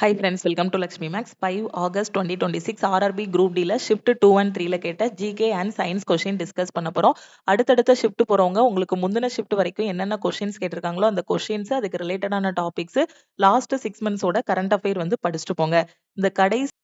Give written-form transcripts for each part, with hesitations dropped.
Hi friends, welcome to Lakshmi Max. 5 August 2026 RRB Group D ல shift 2 and 3 ல கேட்ட GK and science question discuss பண்ண போறோம். அடுத்தடுத்த ஷிஃப்ட் போறவங்க உங்களுக்கு முந்தின ஷிஃப்ட் வரைக்கும் என்னென்ன கொஸ்டின்ஸ் கேட்டிருக்காங்களோ அந்த கொஸ்டின்ஸ் அதுக்கு ரிலேட்டடான டாபிக்ஸ் லாஸ்ட் 6 மந்த்ஸோட கரண்ட் அஃபேர் வந்து படிச்சுட்டு போங்க. இந்த கடைசி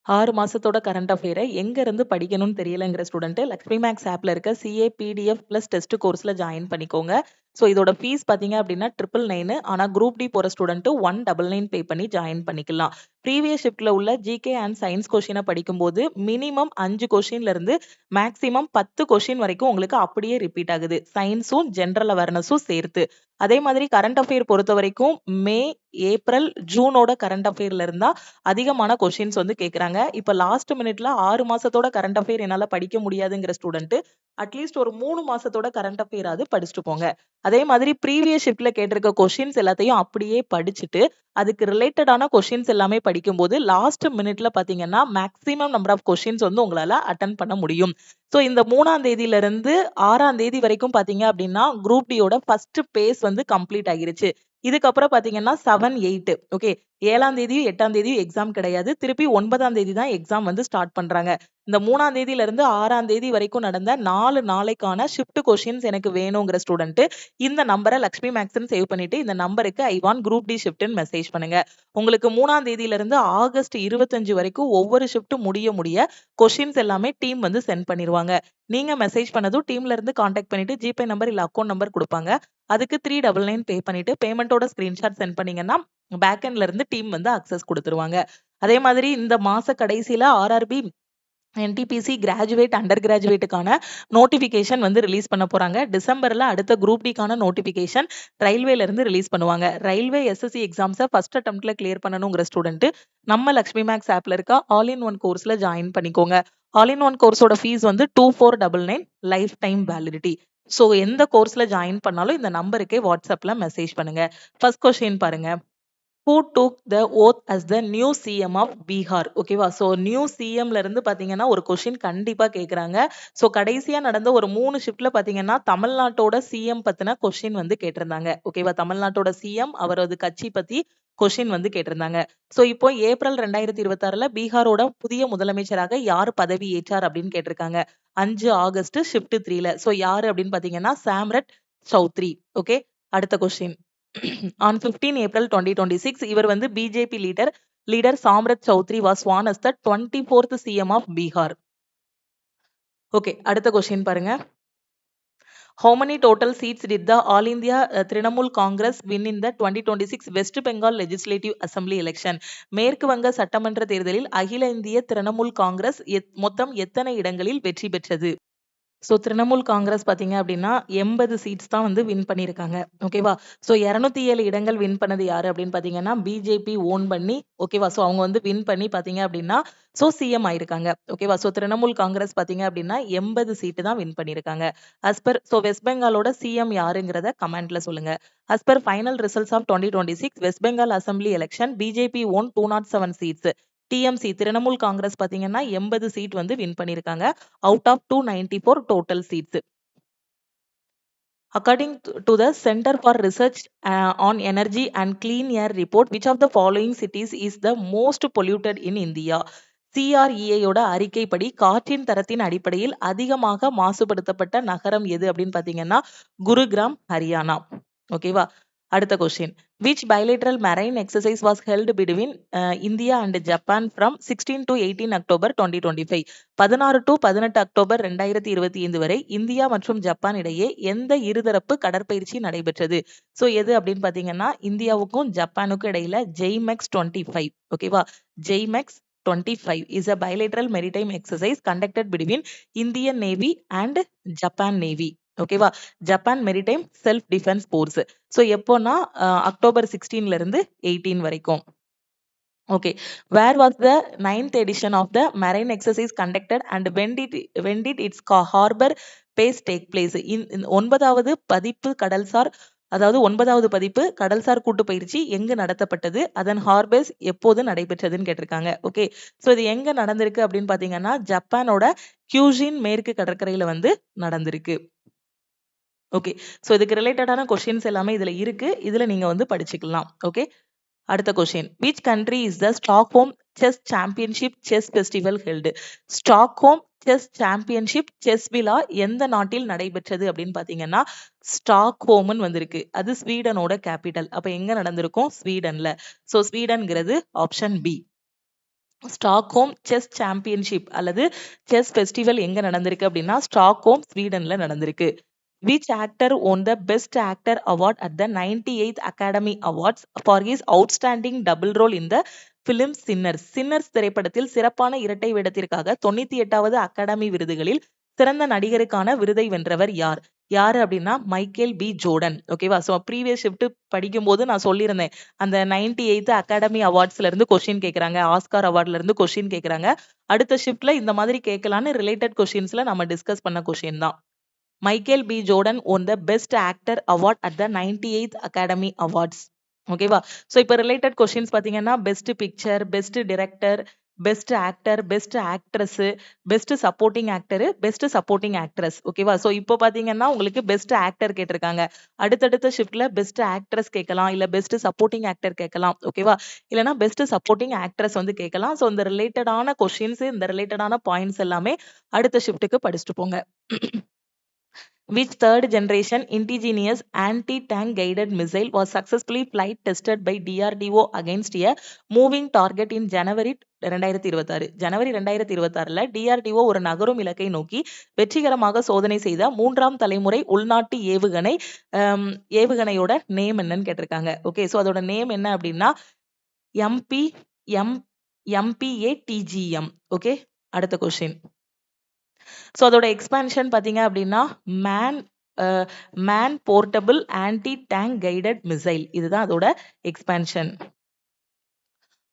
6 மாசத்தோட கரண்ட் அஃபேரை எங்க இருந்து படிக்கணும்னு தெரியலங்கிற ஸ்டூடெண்ட் லக்ஷ்மி மேக்ஸ் ஆப்ல இருக்க சிஏ பிடிஎஃப் பிளஸ் டெஸ்ட் கோர்ஸ்ல ஜாயின் பண்ணிக்கோங்க. ஸோ இதோட ஃபீஸ் பார்த்தீங்க அப்படின்னா 999. ஆனால் குரூப் டி போற ஸ்டூடெண்ட் 199 பே பண்ணி ஜாயின் பண்ணிக்கலாம். ப்ரீவியஸ் ஷிஃப்ட்ல உள்ள ஜிகே அண்ட் சயின்ஸ் கொஸ்டினை படிக்கும்போது மினிமம் 5 கொஸ்டின்ல இருந்து மேக்ஸிமம் 10 கொஸ்டின் வரைக்கும் உங்களுக்கு அப்படியே ரிப்பீட் ஆகுது. சயின்ஸும் ஜென்ரல் அவேர்னஸும் சேர்த்து. அதே மாதிரி கரண்ட் அஃபேர் பொறுத்த வரைக்கும் மே, ஏப்ரல், ஜூனோட கரண்ட் அஃபேர்ல இருந்தா அதிகமான கொஸ்டின்ஸ் வந்து கேட்கறாங்க. இப்ப லாஸ்ட் மினிட்ல 6 மாசத்தோட கரண்ட் அஃபேர் என்னால படிக்க முடியாதுங்கிற ஸ்டூடெண்ட் அட்லீஸ்ட் ஒரு 3 மாசத்தோட கரண்ட் அஃபேராவது படிச்சுட்டு போங்க. அதே மாதிரி ப்ரீவியஸ் ஷிஃப்ட்ல கேட்டிருக்க கொஸ்டின்ஸ் எல்லாத்தையும் அப்படியே படிச்சுட்டு அதுக்கு ரிலேட்டடான கொஸ்டின்ஸ் எல்லாமே படிக்கும்போது லாஸ்ட் மினிட்ல பாத்தீங்கன்னா மேக்ஸிமம் நம்பர் ஆஃப் கொஸ்டின்ஸ் வந்து உங்களால அட்டன் பண்ண முடியும். ஸோ இந்த 3ஆம் தேதியில இருந்து 6ஆம் தேதி வரைக்கும் பாத்தீங்க அப்படின்னா குரூப் டியோட ஃபர்ஸ்ட் பேஸ் வந்து கம்ப்ளீட் ஆகிருச்சு. இதுக்கப்புறம் பாத்தீங்கன்னா 7, 8 ஓகே 7ஆம் தேதியும் 8ஆம் தேதியும் எக்ஸாம் கிடையாது. திருப்பி 9ஆம் தேதி தான் எக்ஸாம் வந்து ஸ்டார்ட் பண்றாங்க. இந்த 3ஆம் தேதியில இருந்து 6ஆம் தேதி வரைக்கும் நடந்த 4 நாளைக்கான ஷிஃப்ட் கொஸ்டின்ஸ் எனக்கு வேணுங்கிற ஸ்டூடெண்ட் இந்த நம்பரை லக்ஷ்மி மேக்ஸ்ன்னு சேவ் பண்ணிட்டு இந்த நம்பருக்கு ஐ வாண்ட் குரூப் டி ஷிஃப்ட்னு மெசேஜ் பண்ணுங்க. உங்களுக்கு 3ஆம் தேதியில இருந்து ஆகஸ்ட் 25 வரைக்கும் ஒவ்வொரு ஷிஃப்ட் முடிய கொஸ்டின்ஸ் எல்லாமே டீம் வந்து சென்ட் பண்ணிடுவாங்க. நீங்க மெசேஜ் பண்ணதும் டீம்ல இருந்து கான்டாக்ட் பண்ணிட்டு ஜிபே நம்பர் இல்ல அக்கௌண்ட் நம்பர் கொடுப்பாங்க. அதுக்கு 399 பே பண்ணிட்டு பேமெண்டோட ஸ்கிரீன்ஷாட் சென்ட் பண்ணீங்கன்னா பேக் எண்ட்ல இருந்து டீம் வந்து அக்சஸ் கொடுத்துருவாங்க. அதே மாதிரி இந்த மாச கடைசியில ஆர்ஆர்பி என்டிபிசி கிராஜுவேட் அண்டர் கிராஜுவேட்டுக்கான நோட்டிபிகேஷன் வந்து ரிலீஸ் பண்ண போறாங்க. டிசம்பர்ல அடுத்த குரூப் டிக்கான நோட்டிபிகேஷன் ரயில்வேல இருந்து ரிலீஸ் பண்ணுவாங்க. ரயில்வே எஸ்எஸ்சி எக்ஸாம்ஸை ஃபர்ஸ்ட் அட்டம்ப்ட்ல கிளியர் பண்ணணுங்கிற ஸ்டூடெண்ட் நம்ம லக்ஷ்மி மேக்ஸ் ஆப்ல இருக்க ஆல் இன் ஒன் கோர்ஸ்ல ஜாயின் பண்ணிக்கோங்க. ஆல் இன் ஒன் கோர்ஸோட ஃபீஸ் வந்து 2499 லைஃப் டைம் வேலிடிட்டி. ஸோ எந்த கோர்ஸ்ல ஜாயின் பண்ணாலும் இந்த நம்பருக்கே வாட்ஸ்அப்ல மெசேஜ் பண்ணுங்க. ஃபர்ஸ்ட் கொஸ்டின் பாருங்க. Who took the oath as the new CM of Bihar? ஓகேவா? ஸோ நியூ சிஎம்ல இருந்து பாத்தீங்கன்னா ஒரு கொஸ்டின் கண்டிப்பா கேக்குறாங்க. ஸோ கடைசியா நடந்த ஒரு 3 ஷிஃப்ட்ல பாத்தீங்கன்னா தமிழ்நாட்டோட சிஎம் பத்தின கொஸ்டின் வந்து கேட்டிருந்தாங்க. ஓகேவா? தமிழ்நாட்டோட சிஎம் அவரது கட்சி பத்தி கொஸ்டின் வந்து கேட்டிருந்தாங்க. ஸோ இப்போ ஏப்ரல் 2026ல பீகாரோட புதிய முதலமைச்சராக யார் பதவி ஏற்றார் அப்படின்னு கேட்டிருக்காங்க. 5 ஆகஸ்ட் ஷிஃப்ட் 3ல. ஸோ யாரு அப்படின்னு பாத்தீங்கன்னா சாம்ரட் சௌத்ரி. ஓகே, அடுத்த கொஸ்டின். On 15 April 2026, இவர் வந்து BJP leader Samrat Choudhary was sworn as the 24th CM of Bihar. Okay, அடுத்த கொஸ்டின் பாருங்க. How many total seats did the All India Trinamool Congress win in the 2026 West Bengal Legislative Assembly election? மேற்கு வங்க சட்டமன்ற தேர்தலில் அகில இந்திய திரிணாமுல் காங்கிரஸ் மொத்தம் எத்தனை இடங்களில் வெற்றி பெற்றது? ஸோ திரிணாமுல் காங்கிரஸ் பாத்தீங்க அப்படின்னா 80 சீட்ஸ் தான் வந்து வின் பண்ணியிருக்காங்க. ஓகேவா? ஸோ 207 இடங்கள் வின் பண்ணது யாரு அப்படின்னு பாத்தீங்கன்னா பிஜேபி ஓன் பண்ணி. ஓகேவா? ஸோ அவங்க வந்து வின் பண்ணி பாத்தீங்க அப்படின்னா ஸோ சிஎம் ஆயிருக்காங்க. ஓகேவா? ஸோ திரிணாமுல் காங்கிரஸ் பாத்தீங்க அப்படின்னா 80 சீட்டு தான் வின் பண்ணியிருக்காங்க. அஸ்பர் ஸோ வெஸ்ட் பெங்காலோட சிஎம் யாருங்கிறத கமெண்ட்ல சொல்லுங்க. As per final results of 2026 West Bengal assembly election BJP won 207 seats. TMC Trinamool Congress பாத்தீங்கன்னா 80 சீட் வந்து வின் பண்ணிருக்காங்க out of 294 total seats. According to the Center for Research on Energy and Clean Air report, which of the following cities is the most polluted in India? CREA-யோட அறிக்கைப்படி காற்றின் தரத்தின் அடிப்படையில் அதிகமாக மாசுபடுத்தப்பட்ட நகரம் எது அப்படின்னு பாத்தீங்கன்னா குருகிராம், ஹரியானா. ஓகேவா? அடுத்த question. Which bilateral marine exercise was held between India and Japan from 16 to 18 October 2025? 16 to 18 October 2025 வரை இந்தியா மற்றும் ஜப்பான் இடையே எந்த இருதரப்பு கடற்பயிற்சி நடைபெற்றது? சோ எது அப்படின்னு பாத்தீங்கன்னா இந்தியாவுக்கும் ஜப்பானுக்கும் இடையில ஜெய்மெக்ஸ் 25. ஓகேவா? ஜெய்மெக்ஸ் 25 is a bilateral maritime exercise conducted between Indian Navy and Japan Navy. ஓகேவா? Japan maritime self defence force. So எப்போனா அக்டோபர் 16ல இருந்து 18 வரைக்கும். Okay, where was the 9th edition of the marine exercise conducted and when did its harbour phase take place? 9வது பதிப்பு கடல்சார் அதாவது 9வது பதிப்பு கடல்சார் கூட்டு பயிற்சி எங்கு நடத்தப்பட்டது? அதன் ஹார்பேஸ் எப்போது நடைபெற்றதுன்னு கேட்டிருக்காங்க. ஓகே, ஸோ இது எங்க நடந்திருக்கு அப்படின்னு பாத்தீங்கன்னா ஜப்பானோட கியூஷின் மேற்கு கடற்கரையில வந்து நடந்திருக்கு. ஓகே, ஸோ இதுக்கு ரிலேட்டடான கொஸ்டின்ஸ் எல்லாமே இதுல இருக்கு. இதுல நீங்க வந்து படிச்சுக்கலாம். ஓகே, அடுத்த question, which country is the Stockholm Chess Championship Chess Festival held? Stockholm Chess Championship Chess விழா எந்த நாட்டில் நடைபெற்றது அப்படின்னு பாத்தீங்கன்னா ஸ்டாக்ஹோம்னு வந்திருக்கு. அது ஸ்வீடனோட கேபிட்டல். அப்ப எங்க நடந்திருக்கும்? ஸ்வீடன்ல. சோ ஸ்வீடன்ங்கிறது option B. Stockholm chess championship அல்லது செஸ் ஃபெஸ்டிவல் எங்க நடந்திருக்கு அப்படின்னா ஸ்டாக்ஹோம் ஸ்வீடன்ல நடந்திருக்கு. Which actor won the Best Actor Award at the 98th Academy Awards for his outstanding double role in the film Sinners? Sinners திரைப்படத்தில் சிறப்பான இரட்டை வேடத்திற்காக 98வது academy விருதுகளில் சிறந்த நடிகருக்கான விருதை வென்றவர் யார்? யாரு அப்படின்னா மைக்கேல் பி ஜோர்டன். ஓகேவா? ஸோ ப்ரீவியஸ் ஷிஃப்ட் படிக்கும்போது நான் சொல்லியிருந்தேன், அந்த 98th அகாடமி அவார்ட்ஸ்ல இருந்து கொஸ்டின் கேட்கறாங்க, ஆஸ்கார் அவார்ட்ல இருந்து கொஸ்டின் கேட்கறாங்க. அடுத்த ஷிஃப்ட்ல இந்த மாதிரி கேட்கலான்னு ரிலேட்டட் கொஸ்டின்ஸ்ல நம்ம டிஸ்கஸ் பண்ண கொஸ்டின் தான். Michael B. Jordan won the Best Actor Award at the 98th Academy Awards. ஓகேவா? ஸோ இப்போ ரிலேட்டட் கொஸ்டின்ஸ் பார்த்தீங்கன்னா best picture, best director, best actor, best actress, best supporting actor, best supporting actress. ஓகேவா? So இப்போ பார்த்தீங்கன்னா உங்களுக்கு best actor கேட்டிருக்காங்க. அடுத்தடுத்த ஷிஃப்ட்ல best actress கேட்கலாம், இல்ல பெஸ்ட் சப்போர்ட்டிங் ஆக்டர் கேட்கலாம். ஓகேவா? இல்லைனா பெஸ்ட் சப்போர்ட்டிங் ஆக்ட்ரஸ் வந்து கேட்கலாம். ஸோ இந்த ரிலேட்டடான கொஸ்டின்ஸ், இந்த ரிலேட்டடான பாயிண்ட்ஸ் எல்லாமே அடுத்த ஷிஃப்ட்டுக்கு படிச்சுட்டு போங்க. Which third generation indigenous anti-tank guided missile was successfully flight tested by DRDO against a moving target in January 2026? ஜனவரி 2026ல DRDO ஒரு நகரும் இலக்கை நோக்கி வெற்றிகரமாக சோதனை செய்த மூன்றாம் தலைமுறை உள்நாட்டு ஏவுகணையோட நேம் என்னன்னு கேட்டிருக்காங்க. ஓகே, ஸோ அதோட நேம் என்ன அப்படின்னா MPATGM. ஓகே, அடுத்த கொஸ்டின். ஸோ அதோட எக்ஸ்பான்ஷன் பார்த்தீங்க அப்படின்னா man portable anti tank guided missile. இதுதான் அதோட expansion.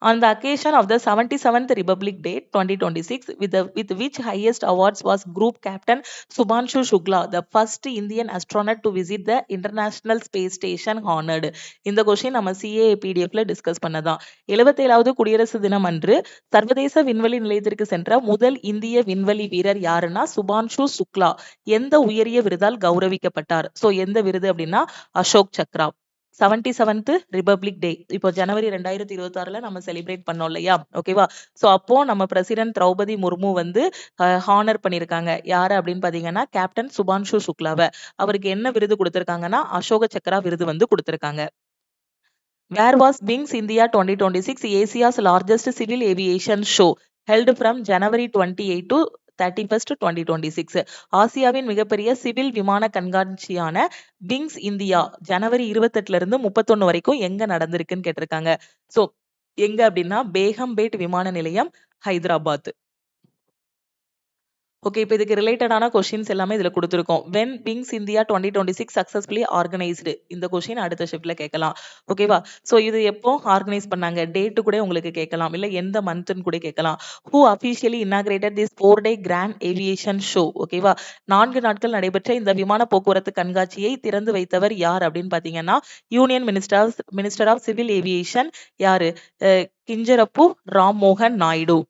On the occasion of the 77th Republic Day 2026, with which highest awards was Group Captain Subhanshu Shukla, the first Indian astronaut to visit the International Space Station, honored? இந்த question நம்ம CA PDFல discuss பண்ணதான். 77வது குடியரசு தினம் அன்று சர்வதேச விண்வெளி நிலையத்திற்கு சென்ற முதல் இந்திய விண்வெளி வீரர் யாருன்னா சுபான்ஷு சுக்லா. எந்த உயரிய விருதால் கௌரவிக்கப்பட்டார்? ஸோ எந்த விருது அப்படின்னா அசோக் சக்ரா. 77th ரிபப்ளிக் டே இப்போ ஜனவரி 2026ல நம்ம செலிப்ரேட் பண்ணோம் இல்லையா? ஓகேவா? ஸோ அப்போ நம்ம பிரசிடென்ட் திரௌபதி முர்மு வந்து ஹானர் பண்ணியிருக்காங்க. யாரு அப்படின்னு பாத்தீங்கன்னா கேப்டன் சுபான்ஷு சுக்லாவை. அவருக்கு என்ன விருது கொடுத்திருக்காங்கன்னா அசோக சக்ரா விருது வந்து கொடுத்திருக்காங்க. Where was Wings India 2026, Asia's largest civil aviation show, held from January 28 to 31st 2026? ஆசியாவின் மிகப்பெரிய சிவில் விமான கண்காட்சியான விங்ஸ் இந்தியா ஜனவரி 28ல இருந்து 31 வரைக்கும் எங்க நடந்திருக்குன்னு கேட்டிருக்காங்க. சோ எங்க அப்படின்னா பேகம்பேட் விமான நிலையம், ஹைதராபாத். ஓகே, இப்போ இதுக்கு ரிலேட்டடான கொஸ்டின்ஸ் எல்லாமே இதுல கொடுத்துருக்கோம். When wings India 2026 successfully organised, இந்த கொஸ்டின் அடுத்த ஷிஃப்ட்ல கேட்கலாம். ஓகேவா? ஸோ இது எப்போ ஆர்கனைஸ் பண்ணாங்க, டேட்டு கூட உங்களுக்கு கேட்கலாம், இல்ல எந்த மந்த்னு கூட கேட்கலாம். Who officially inaugurated this 4-day grand aviation show? ஓகேவா? 4 நாட்கள் நடைபெற்ற இந்த விமான போக்குவரத்து கண்காட்சியை திறந்து வைத்தவர் யார் அப்படின்னு பாத்தீங்கன்னா union minister of civil aviation யாரு? கிஞ்சரப்பு ராம்மோகன் நாயுடு.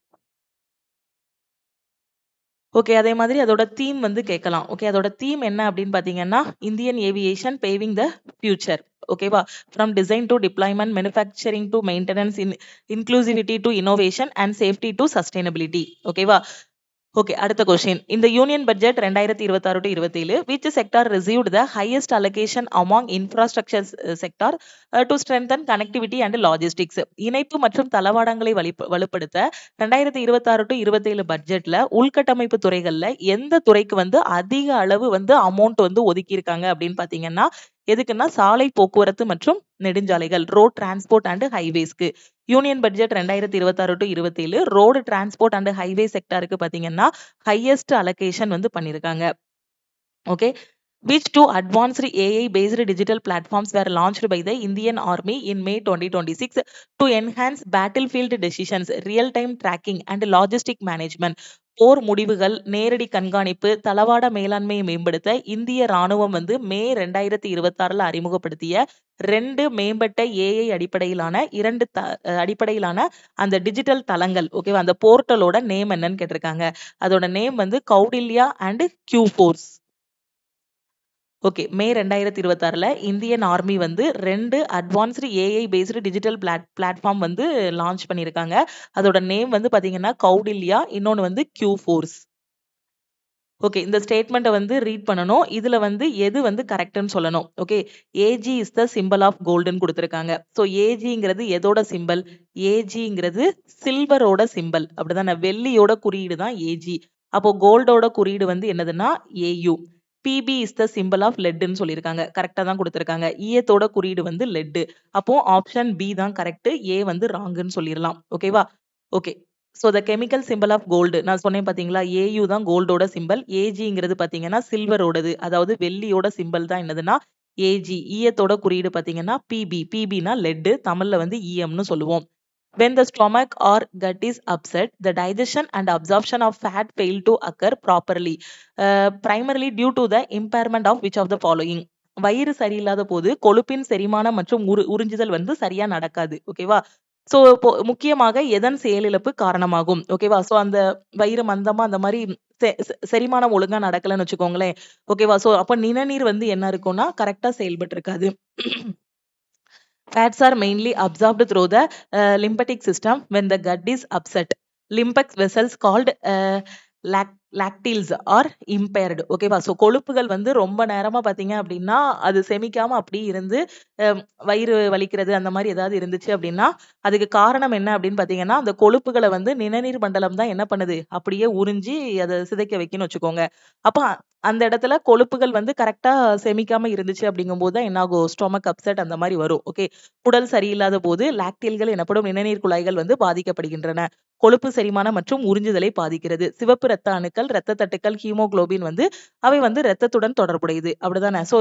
ஓகே, அதே மாதிரி அதோட தீம் வந்து கேட்கலாம். ஓகே, அதோட தீம் என்ன அப்படின்னு பாத்தீங்கன்னா Indian aviation paving the future. ஓகேவா? From design to deployment, manufacturing to maintenance, inclusivity to innovation and safety to sustainability. ஓகேவா? ஓகே, அடுத்த கொஸ்டின். இந்த union budget 2026-27 which sector received the highest allocation among infrastructure sector to strengthen connectivity and logistics? இணைப்பு மற்றும் தளவாடங்களை வலுப்படுத்த 2026-27 பட்ஜெட்ல உள்கட்டமைப்பு துறைகள்ல எந்த துறைக்கு வந்து அதிக அளவு வந்து அமௌண்ட் வந்து ஒதுக்கி இருக்காங்க அப்படின்னு பாத்தீங்கன்னா எதுக்குன்னா சாலை போக்குவரத்து மற்றும் நெடுஞ்சாலைகள், ரோட் டிரான்ஸ்போர்ட் அண்ட் ஹைவேஸ்க்கு. Union budget 2026-27 road transport and highway செக்டாருக்கு பாத்தீங்கன்னா ஹையஸ்ட் அலோகேஷன் வந்து பண்ணிருக்காங்க. Okay, which two advanced AI based digital platforms were launched by the Indian Army in May 2026 to enhance battlefield decisions, real time tracking and logistic management? போர் முடிவுகள், நேரடி கண்காணிப்பு, தளவாட மேலாண்மையை மேம்படுத்த இந்திய ராணுவம் வந்து மே 2026ல அறிமுகப்படுத்திய 2 மேம்பட்ட AI அடிப்படையிலான அந்த டிஜிட்டல் தளங்கள். ஓகேவா? அந்த போர்ட்டலோட நேம் என்னன்னு கேட்டிருக்காங்க. அதோட நேம் வந்து Kautilya and Q-Force. Okay. May 2026ல இந்தியன் ஆர்மி வந்து 2 advanced AI based digital platform வந்து லான்ச் பண்ணியிருக்காங்க. அதோட நேம் வந்து பார்த்தீங்கன்னா, கௌடில்யா. இன்னொன்னு வந்து கியூ ஃபோர்ஸ். ஓகே. இந்த ஸ்டேட்மெண்ட்ட வந்து ரீட் பண்ணணும். இதுல வந்து எது வந்து கரெக்ட்ன்னு சொல்லணும். Okay. AG is the symbol of கோல்டுன்னு குடுத்திருக்காங்க. ஸோ ஏஜிங்கிறது எதோட சிம்பல்? ஏஜிங்கிறது சில்வரோட சிம்பல். அப்படிதானே? வெள்ளியோட குறியீடு தான் ஏஜி. அப்போ கோல்டோட குறியீடு வந்து என்னதுன்னா A U. PB is the symbol of லெட்ன்னு சொல்லியிருக்காங்க. கரெக்ட்டா தான் குடுத்திருக்காங்க. ஈயத்தோட குறியீடு வந்து லெட். அப்போ ஆப்ஷன் பி தான் கரெக்ட். ஏ வந்து ராங்குன்னு சொல்லிரலாம். ஓகேவா? Okay. So the chemical symbol of gold நான் சொன்னேன் பார்த்தீங்களா? ஏயு தான் கோல்டோட சிம்பல். ஏஜிங்கிறது பார்த்தீங்கன்னா, சில்வரோடது. அதாவது வெள்ளியோட சிம்பல் தான் என்னதுன்னா, ஏஜி. ஈயத்தோட குறியீடு பார்த்தீங்கன்னா, பிபி. பிபின்னா லெட். தமிழ்ல வந்து ஈயம்னு சொல்லுவோம். When the stomach or gut is upset, the digestion and absorption of fat fail to occur properly, primarily due to the impairment of which of the following? வயிறு சரியில்லாத போது கொழுப்பின் செரிமானம் மற்றும் உறிஞ்சுதல் வந்து சரியா நடக்காது. ஓகேவா? சோ இப்போ முக்கியமாக எதன் செயலிழப்பு காரணமாகும்? ஓகேவா? சோ அந்த வயிறு மந்தமா அந்த மாரி செரிமானம் ஒழுங்கா நடக்கலன்னு வச்சுக்கோங்களேன். ஓகேவா? சோ அப்ப நிணநீர் வந்து என்ன இருக்கும்னா கரெக்ட்டா செயல்பட்டு இருக்காது. Fats are mainly absorbed through the lymphatic system when the gut is upset. Lymphatic vessels called lacteals are impaired. ஓகேவா? ஸோ கொழுப்புகள் வந்து ரொம்ப நேரமா பார்த்தீங்க அப்படின்னா, அது செமிக்காம அப்படியே இருந்து வயிறு வலிக்கிறது அந்த மாரி ஏதாவது இருந்துச்சு அப்படின்னா, அதுக்கு காரணம் என்ன அப்படின்னு பார்த்தீங்கன்னா, அந்த கொழுப்புகள வந்து நிணநீர் மண்டலம் தான் என்ன பண்ணுது? அப்படியே உறிஞ்சி அத சிதைக்க வைக்கும்னு வச்சுக்கோங்க. அப்ப அந்த இடத்துல கொழுப்புகள் வந்து கரெக்ட்டா செமிக்காம இருந்துச்சு அப்படிங்கும்போது தான் என்னாகும்? ஸ்டொமக் அப்செட் அந்த மாரி வரும். ஓகே. குடல் சரியில்லாத போது லாக்டேல்கள் எனப்படும் நிணநீர் குழாய்கள் வந்து பாதிக்கப்படுகின்றன. கொழுப்பு செரிமானம் மற்றும் உறிஞ்சுதலை பாதிக்கிறது. சிவப்பு ரத்த அணுக்கள், ரத்த தட்டுக்கள், ஹீமோகுளோபின் வந்து அவை வந்து ரத்தத்துடன் தொடர்புடையது. அப்படிதானே? ஸோ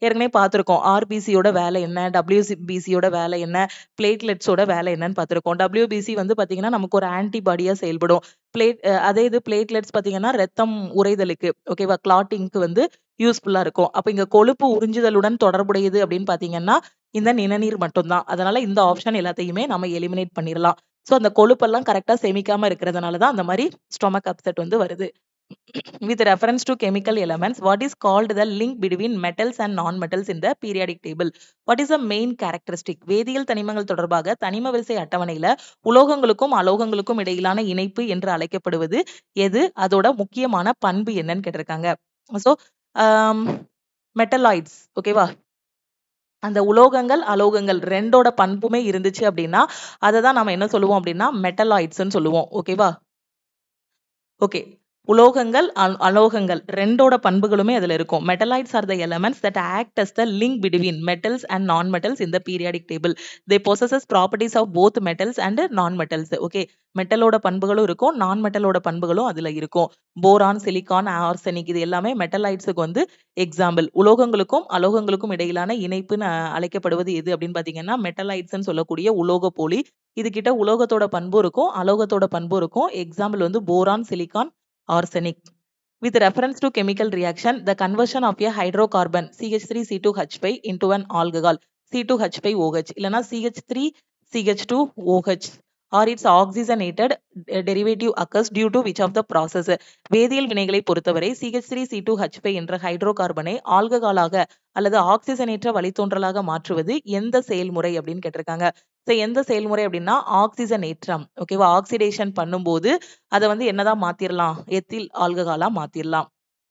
ஏற்கனவே பார்த்திருக்கோம். ஆர்பிசியோட வேலை என்ன? டபிள்யூபிசியோட வேலை என்ன? பிளேட்லெட்ஸோட வேலை என்னன்னு பார்த்திருக்கோம். டபிள்யூபிசி வந்து பார்த்தீங்கன்னா, நமக்கு ஒரு ஆன்டிபாடியா செயல்படும். அதே இது பிளேட்லெட்ஸ் பார்த்தீங்கன்னா, ரத்தம் உறைதலுக்கு ஓகேவா? கிளாட்டிங்க்கு வந்து யூஸ்ஃபுல்லா இருக்கும். அப்ப இங்க கொழுப்பு உறிஞ்சுதலுடன் தொடர்புடையது அப்படின்னு பார்த்தீங்கன்னா, இந்த நிணநீர் மட்டும் தான். அதனால இந்த ஆப்ஷன் எல்லாத்தையுமே நம்ம எலிமினேட் பண்ணிரலாம். சோ அந்த கொழுப்பெல்லாம் கரெக்ட்டா செமிக்காம இருக்கிறதுனால தான் அந்த மாரி ஸ்டொமக் அப்செட் வந்து வருது. With reference to chemical elements, what is called the link between metals and non-metals in the periodic table? What is the main characteristic? வேதியியல் தனிமங்கள் தொடர்பாக தனிம வரிசை அட்டவணையில உலோகங்களுக்கும் அலோகங்களுக்கும் இடையிலான இணைப்பு என்று அழைக்கப்படுவது எது? அதோட முக்கியமான பண்பு என்னன்னு கேட்டிருக்காங்க. சோ மெட்டலாய்ட்ஸ் ஓகேவா? அந்த உலோகங்கள், அலோகங்கள் 2ஓட பண்புமே இருந்துச்சு அப்டின்னா, அத தான் நாம என்ன சொல்லுவோம் அப்டின்னா, மெட்டலாய்ட்ஸ்ன்னு சொல்லுவோம். ஓகேவா? ஓகே. உலோகங்கள், அலோகங்கள் 2ஓட பண்புகளுமே அதுல இருக்கும். Metalloids are the elements that act as the link between metals and non metals in the periodic table. They possess properties of both metals and non metals. Okay. மெட்டலோட பண்புகளும் இருக்கும். நான் மெட்டலோட பண்புகளும் அதுல இருக்கும். போரான், சிலிக்கான், ஆர்செனிக் இது எல்லாமே மெட்டலாய்ட்ஸுக்கு வந்து எக்ஸாம்பிள். உலோகங்களுக்கும், அலோகங்களுக்கும் இடையிலான இணைப்புன்னு அழைக்கப்படுவது எது அப்படின்னு பார்த்தீங்கன்னா, மெட்டலாய்ட்ஸ்ன்னு சொல்லக்கூடிய உலோக போலி. இதுகிட்ட உலோகத்தோட பண்பும் இருக்கும், அலோகத்தோட பண்பும் இருக்கும். எக்ஸாம்பிள் வந்து boron, silicon, arsenic. With reference to chemical reaction, the conversion of a hydrocarbon CH3C2H5 into an alcohol C2H5OH இல்லனா CH3CH2OH or its oxygenated derivative occurs due to which of the process? வேதியியல் வினைகளை பொறுத்தவரை CH3C2H5 என்ற ஹைட்ரோகார்பனை ஆல்கஹாலாக அல்லது ஆக்சிஜனேற்ற வழித்தோன்றலாக மாற்றுவது எந்த செயல்முறை அப்படின்னு கேட்டிருக்காங்க. எந்த செயல்முறை அப்படின்னா ஆக்சிஜனேற்றம். ஓகேவா? ஆக்சிடேஷன் பண்ணும்போது அத வந்து என்னதான் மாத்திரலாம்? Ethyl ஆல்கஹாலா மாத்திரலாம்.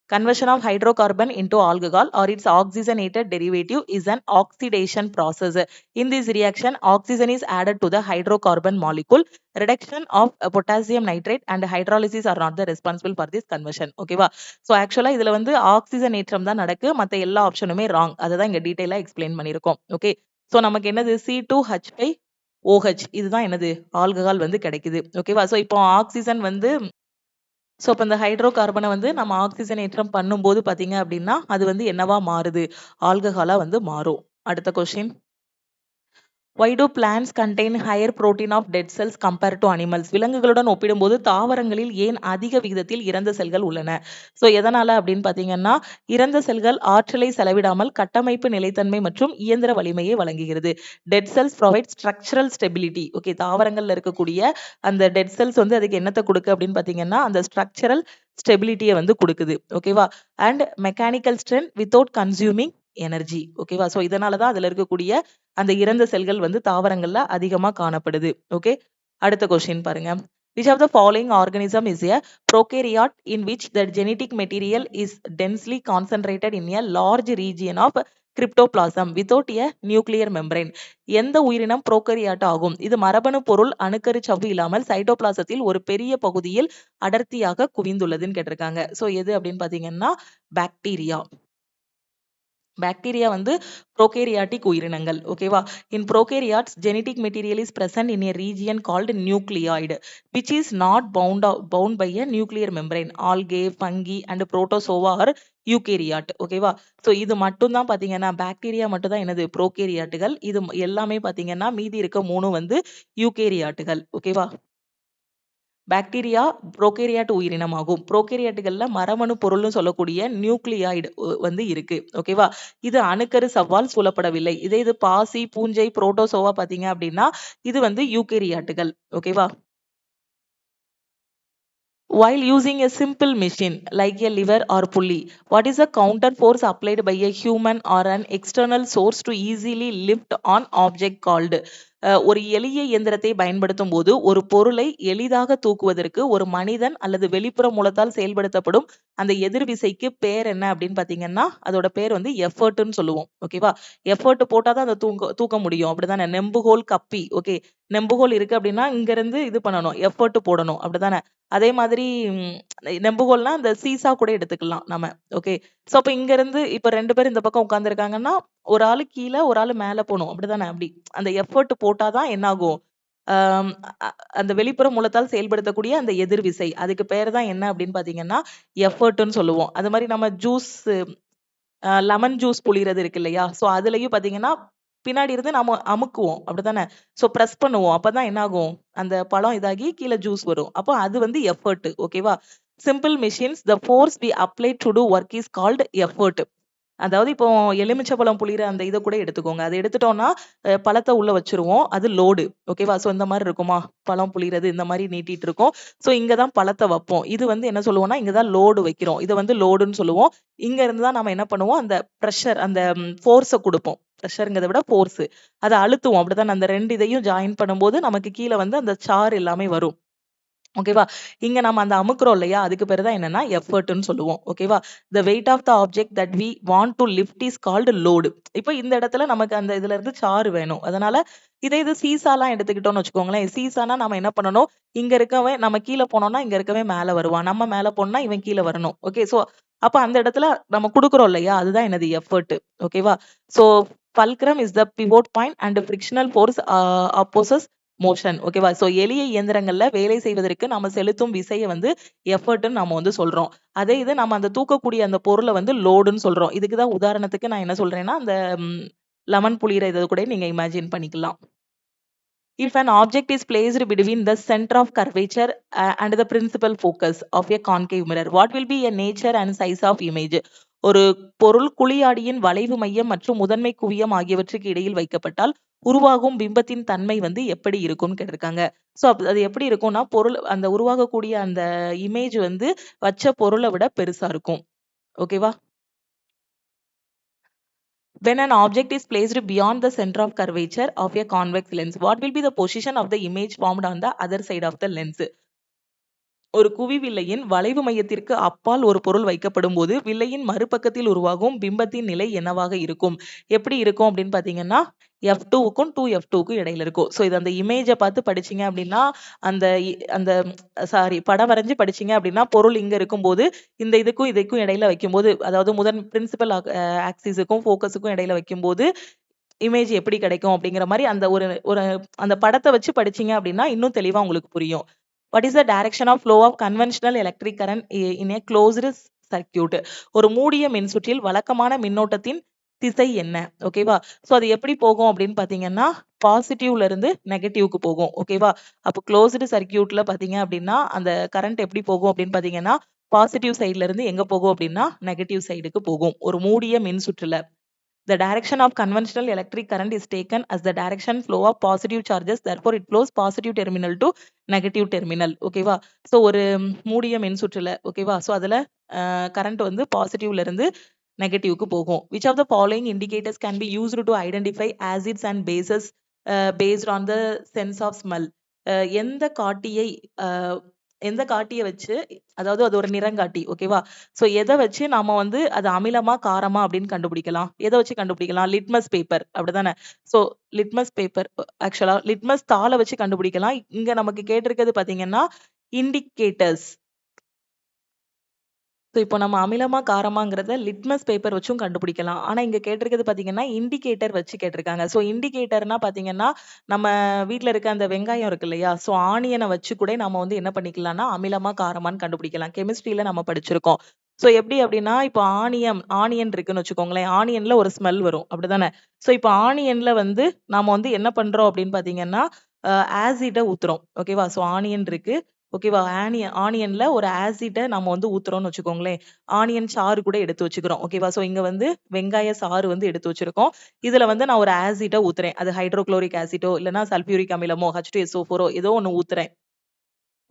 Conversion of hydrocarbon into alcohol or its oxygenated derivative is an oxidation process. In this reaction, oxygen is added to the hydrocarbon molecule. Reduction of potassium nitrate and hydrolysis are not the responsible for this conversion. ஓகேவா? So ஆக்சுவலா இதுல வந்து ஆக்சிஜனேற்றம் தான் நடக்கு. மத்த எல்லா ஆப்ஷனுமே wrong. அததான் இங்க டீடைலா எக்ஸ்பிளைன் பண்ணியிருக்கோம். ஓகே. ஸோ நமக்கு என்னது C2H5OH இதுதான் என்னது? ஆல்கஹால் வந்து கிடைக்குது. ஓகேவா? ஸோ இப்போ ஆக்சிஜன் வந்து அப்ப இந்த ஹைட்ரோ கார்பன வந்து நம்ம ஆக்சிஜனேற்றம் பண்ணும்போது பார்த்தீங்க அப்டின்னா, அது வந்து என்னவா மாறுது? ஆல்கஹாலா வந்து மாறும். அடுத்த question. Why do plants contain higher protein of dead cells compared to animals? விலங்குகளுடன் ஒப்பிடும்போது தாவரங்களில் ஏன் அதிக விகிதத்தில் இறந்த செல்கள் உள்ளன? ஸோ எதனால அப்படின்னு பார்த்தீங்கன்னா, இறந்த செல்கள் ஆற்றலை செலவிடாமல் கட்டமைப்பு நிலைத்தன்மை மற்றும் இயந்திர வலிமையை வழங்குகிறது. Dead cells provide structural stability. Okay, தாவரங்கள்ல இருக்கக்கூடிய அந்த டெட் செல்ஸ் வந்து அதுக்கு என்னத்தை கொடுக்கு அப்படின்னு பார்த்தீங்கன்னா, அந்த ஸ்ட்ரக்சரல் ஸ்டெபிலிட்டியை வந்து கொடுக்குது. ஓகேவா? And mechanical strength without consuming energy. ஓகேவா? ஸோ இதனால தான் அதுல இருக்கக்கூடிய அந்த இறந்த செல்கள் வந்து தாவரங்கள்ல அதிகமா காணப்படுது. ஓகே, அடுத்த கொஸ்டின் பாருங்க. Which of the following organism is a prokaryote in which the genetic material is densely concentrated in a large region of cryptoplasm without a nuclear membrane? எந்த உயிரினம் புரோகரியாட் ஆகும்? இது மரபணு பொருள் அணுக்கரு சவ்வு இல்லாமல் சைட்டோபிளாசத்தில் ஒரு பெரிய பகுதியில் அடர்த்தியாக குவிந்துள்ளதுன்னு கேட்டிருக்காங்க. ஸோ எது அப்படின்னு பாத்தீங்கன்னா பாக்டீரியா. பாக்டீரியா வந்து ப்ரோகேரியாட்டிக் உயிரினங்கள். ஓகேவா? இன் prokaryotes genetic material is present in a region called nucleoid which is not bound by a nuclear membrane. Algae, fungi and protozoa are eukaryote. ஓகேவா? ஸோ இது மட்டும் தான் பாத்தீங்கன்னா பாக்டீரியா மட்டும் தான் என்னது ப்ரோகேரியாட்டுகள். இது எல்லாமே பாத்தீங்கன்னா மீதி இருக்க 3 வந்து யூகேரியாட்டுகள். ஓகேவா? பாக்டீரியா புரோகேரியாட் உயிரினமாகும். புரோகேரியாட்டுகள்ல மரபணு பொருள்னு சொல்லக்கூடிய நியூக்ளியாய்டு வந்து இருக்கு. ஓகேவா? இது அணுக்கரு சவ்வால் சூழப்படவில்லை. இதே இது பாசி, பூஞ்சை, புரோட்டோசோவா பாத்தீங்க அப்படின்னா இது வந்து யூகேரியாட்டுகள். ஓகேவா? While using a simple machine like a lever or pulley, what is the counter force applied by a human or an external source to easily lift on object called? ஒரு எளிய இயந்திரத்தை பயன்படுத்தும் போது ஒரு பொருளை எளிதாக தூக்குவதற்கு ஒரு மனிதன் அல்லது வெளிப்புற மூலத்தால் செயல்படுத்தப்படும் அந்த எதிர் விசைக்கு பேர் என்ன அப்படின்னு பாத்தீங்கன்னா அதோட பேர் வந்து எஃபர்ட்னு சொல்லுவோம். ஓகேவா? எஃபர்ட் போட்டாதான் அதை தூக்க முடியும். அப்படிதானே? நெம்புகோல் கப்பி. ஓகே, நெம்புகோல் இருக்கு அப்படின்னா இங்க இருந்து இது பண்ணணும், எஃபர்ட் போடணும். அப்படிதானே? அதே மாதிரி நெம்புகோல்னா இந்த சீசா கூட எடுத்துக்கலாம் நம்ம. ஓகே, சோ அப்ப இங்க இருந்து இப்ப 2 பேர் இந்த பக்கம் உட்கார்ந்துருக்காங்கன்னா ஒரு ஆளு கீழ ஒரு ஆளு மேல போகணும். அப்படிதானே? அப்படி அந்த எஃபர்ட் போட்டாதான் என்ன ஆகும்? ஆம், அந்த வெளிப்புற மூலத்தால் செயல்படுத்தக்கூடிய அந்த எதிர்விசை அதுக்கு பேர் தான் என்ன அப்படின்னு பாத்தீங்கன்னா எஃபர்ட்னு சொல்லுவோம். அது மாதிரி நம்ம ஜூஸ் லெமன் ஜூஸ் புளியறது இருக்கு இல்லையா? சோ அதுலயும் பாத்தீங்கன்னா பின்னாடி இருந்து நாம அமுக்குவோம். அப்படித்தானே? சோ பிரஸ் பண்ணுவோம். அப்பதான் என்ன ஆகும்? அந்த பழம் இதாகி கீழ ஜூஸ் வரும். அப்போ அது வந்து எஃபர்ட். ஓகேவா? Simple machines the force we apply to do work is called effort. அதாவது இப்போ எலுமிச்சம்பழம் புளியற அந்த இத கூட எடுத்துக்கோங்க. அத எடுத்துட்டோம்னா பழத்த உள்ள வச்சுருவோம். அது லோடு. ஓகேவா? சோ இந்த மாரி இருக்குமா? பழம் புளியறது இந்த மாரி நீட்டிட்டு இருக்கோம். சோ இங்க தான் பழத்த வைப்போம். இது வந்து என்ன சொல்லுவோம்னா இங்க தான் லோடு வைக்கிறோம். இத வந்து லோடுன்னு சொல்லுவோம். இங்க இருந்து தான் நாம என்ன பண்ணுவோம்? அந்த பிரஷர் அந்த ஃபோர்ஸ குடுப்போம். பிரஷர்ங்கிறத விட ஃபோர்ஸ். அத அழுத்துவோம். அப்படிதான் அந்த 2 இதையும் ஜாயின் பண்ணும்போது நமக்கு கீழ வந்து அந்த சார் எல்லாமே வரும். ஓகேவா? இங்க நம்ம அந்த அமுக்குறோம் இல்லையா? அதுக்கு பேரு தான் என்னன்னா எஃபர்ட்ன்னு சொல்லுவோம். ஓகேவா? The weight of the object that we want to lift is called load. இப்போ இந்த இடத்துல நமக்கு அந்த இதுல இருந்து சாறு வேணும். அதனால இது சீசாலாம் எடுத்துக்கிட்டோம்னு வச்சுக்கோங்களேன். சீசானா நம்ம என்ன பண்ணணும்? இங்க இருக்கவன் நம்ம கீழ போனோம்னா இங்க இருக்கவன் மேல வருவான். நம்ம மேல போனோம்னா இவன் கீழ வரணும். ஓகே, சோ அப்ப அந்த இடத்துல நம்ம குடுக்குறோம் இல்லையா? அதுதான் என்னது எஃபர்ட். ஓகேவா? So fulcrum is the pivot point and frictional force opposes motion. ஓகேவா? சோ எளிய இயந்திரங்கள்ல வேலை செய்வதற்கு நாம செலுத்தும் விசைய வந்து எஃபர்ட்ன்னு நாம வந்து சொல்றோம். அதே இது நம்ம அந்த தூக்கக்கூடிய அந்த பொருள வந்து லோடுன்னு சொல்றோம். இதுக்கு தான் உதாரணத்துக்கு நான் என்ன சொல்றேன்னா அந்த லெமன் புளியற இத கூட நீங்க இமேஜின் பண்ணிக்கலாம். If an object is placed between the center of curvature and the principal focus of a concave mirror, what will be a nature and size of image? ஒரு பொருள் குழியாடியின் வளைவு மையம் மற்றும் முதன்மை குவியம் ஆகியவற்றுக்கு இடையில் வைக்கப்பட்டால் உருவாகும் பிம்பத்தின் தன்மை வந்து எப்படி இருக்கும்னு கேட்டிருக்காங்க. சோ அது எப்படி இருக்கும்னா பொருள் அந்த உருவாகக்கூடிய அந்த இமேஜ் வந்து வச்ச பொருளை விட பெருசா இருக்கும். ஓகேவா? When an object is placed beyond the center of curvature of a convex lens, what will be the position of the image formed on the other side of the lens? ஒரு குவிவில்லையின் வளைவு மையத்திற்கு அப்பால் ஒரு பொருள் வைக்கப்படும் போது வில்லையின் மறுபக்கத்தில் உருவாகும் பிம்பத்தின் நிலை என்னவாக இருக்கும்? எப்படி இருக்கும் அப்படின்னு பாத்தீங்கன்னா F2க்கும் 2F2க்கும் இடையில இருக்கும். சோ இது அந்த இமேஜ பார்த்து படிச்சீங்க அப்படின்னா அந்த அந்த சாரி படம் வரைஞ்சு படிச்சீங்க அப்படின்னா பொருள் இங்க இருக்கும்போது இந்த இதுக்கும் இடையில வைக்கும்போது அதாவது முதன் பிரின்சிபல் ஆக்சிஸுக்கும் ஃபோக்கஸுக்கும் இடையில வைக்கும்போது இமேஜ் எப்படி கிடைக்கும் அப்படிங்கிற மாதிரி அந்த ஒரு ஒரு அந்த படத்தை வச்சு படிச்சீங்க அப்படின்னா இன்னும் தெளிவா உங்களுக்கு புரியும். What is the direction of flow of conventional electric current in a closed circuit? ஒரு மூடிய மின்சுற்றில் வழக்கமான மின்னோட்டத்தின் திசை என்ன? ஓகேவா? சோ அது எப்படி போகும் அப்படின்னு பாத்தீங்கன்னா, பாசிட்டிவ்ல இருந்து நெகட்டிவ்க்கு போகும். ஓகேவா? அப்போ குளோஸ்டு சர்க்யூட்ல பாத்தீங்க அப்படின்னா, அந்த கரண்ட் எப்படி போகும் அப்படின்னு பாத்தீங்கன்னா, பாசிட்டிவ் சைடுல இருந்து எங்க போகும் அப்படின்னா, நெகட்டிவ் சைடுக்கு போகும். ஒரு மூடிய மின்சுற்றுல. The direction of conventional electric current is taken as the direction flow of positive charges. Therefore, it flows positive terminal to negative terminal. ஓகேவா? சோ ஒரு மூடிய மின்சுற்றுல. ஓகேவா? சோ அதுல கரண்ட் வந்து பாசிட்டிவ்ல இருந்து நெகட்டிவ்க்கு போகும். Which of the following indicators can be used to identify acids and bases based on the sense of smell? எந்த காட்டியை எந்த காட்டிய வச்சு அதாவது அது ஒரு நிறங்காட்டி. ஓகேவா? சோ எத வச்சு நாம வந்து அது அமிலமா, காரமா அப்படின்னு கண்டுபிடிக்கலாம்? எத வச்சு கண்டுபிடிக்கலாம்? லிட்மஸ் பேப்பர் அப்படிதானே? சோ லிட்மஸ் பேப்பர் ஆக்சுவலா லிட்மஸ் தாள வச்சு கண்டுபிடிக்கலாம். இங்க நமக்கு கேட்டிருக்கிறது பாத்தீங்கன்னா, இண்டிகேட்டர்ஸ். ஸோ இப்போ நம்ம அமிலமா, காரமாங்கிறத லிட்மஸ் பேப்பர் வச்சும் கண்டுபிடிக்கலாம். ஆனா இங்க கேட்டிருக்கிறது பார்த்தீங்கன்னா, இண்டிகேட்டர் வச்சு கேட்டிருக்காங்க. ஸோ இண்டிகேட்டர்னா பார்த்தீங்கன்னா, நம்ம வீட்ல இருக்க அந்த வெங்காயம் இருக்கு இல்லையா? ஸோ ஆனியன வச்சு கூட நம்ம வந்து என்ன பண்ணிக்கலாம்னா, அமிலமா, காரமான்னு கண்டுபிடிக்கலாம். கெமிஸ்ட்ரில நம்ம படிச்சிருக்கோம். ஸோ எப்படி அப்படின்னா, இப்போ ஆனியன் இருக்குன்னு வச்சுக்கோங்களேன். ஆனியன்ல ஒரு ஸ்மெல் வரும். அப்படிதானே? ஸோ இப்போ ஆனியன்ல வந்து நாம வந்து என்ன பண்றோம் அப்படின்னு பார்த்தீங்கன்னா, ஆசிட்ட ஊத்துறோம். ஓகேவா? ஸோ ஆனியன் இருக்கு. ஓகேவா? ஆனியன்ல ஒரு ஆசிட்ட நம்ம வந்து ஊத்துறோம்னு வச்சுக்கோங்களேன். ஆனியன் சாறு கூட எடுத்து வச்சுக்கிறோம். ஓகேவா? சோ இங்க வந்து வெங்காய சாறு வந்து எடுத்து வச்சிருக்கோம். இதுல வந்து நான் ஒரு ஆசிட்ட ஊத்துறேன். அது ஹைட்ரோகுளோரிக் ஆசிட்டோ, இல்லன்னா சல்ஃபியூரிக் அமிலமோ, H2SO4ஓ ஏதோ ஒண்ணு ஊத்துறேன்.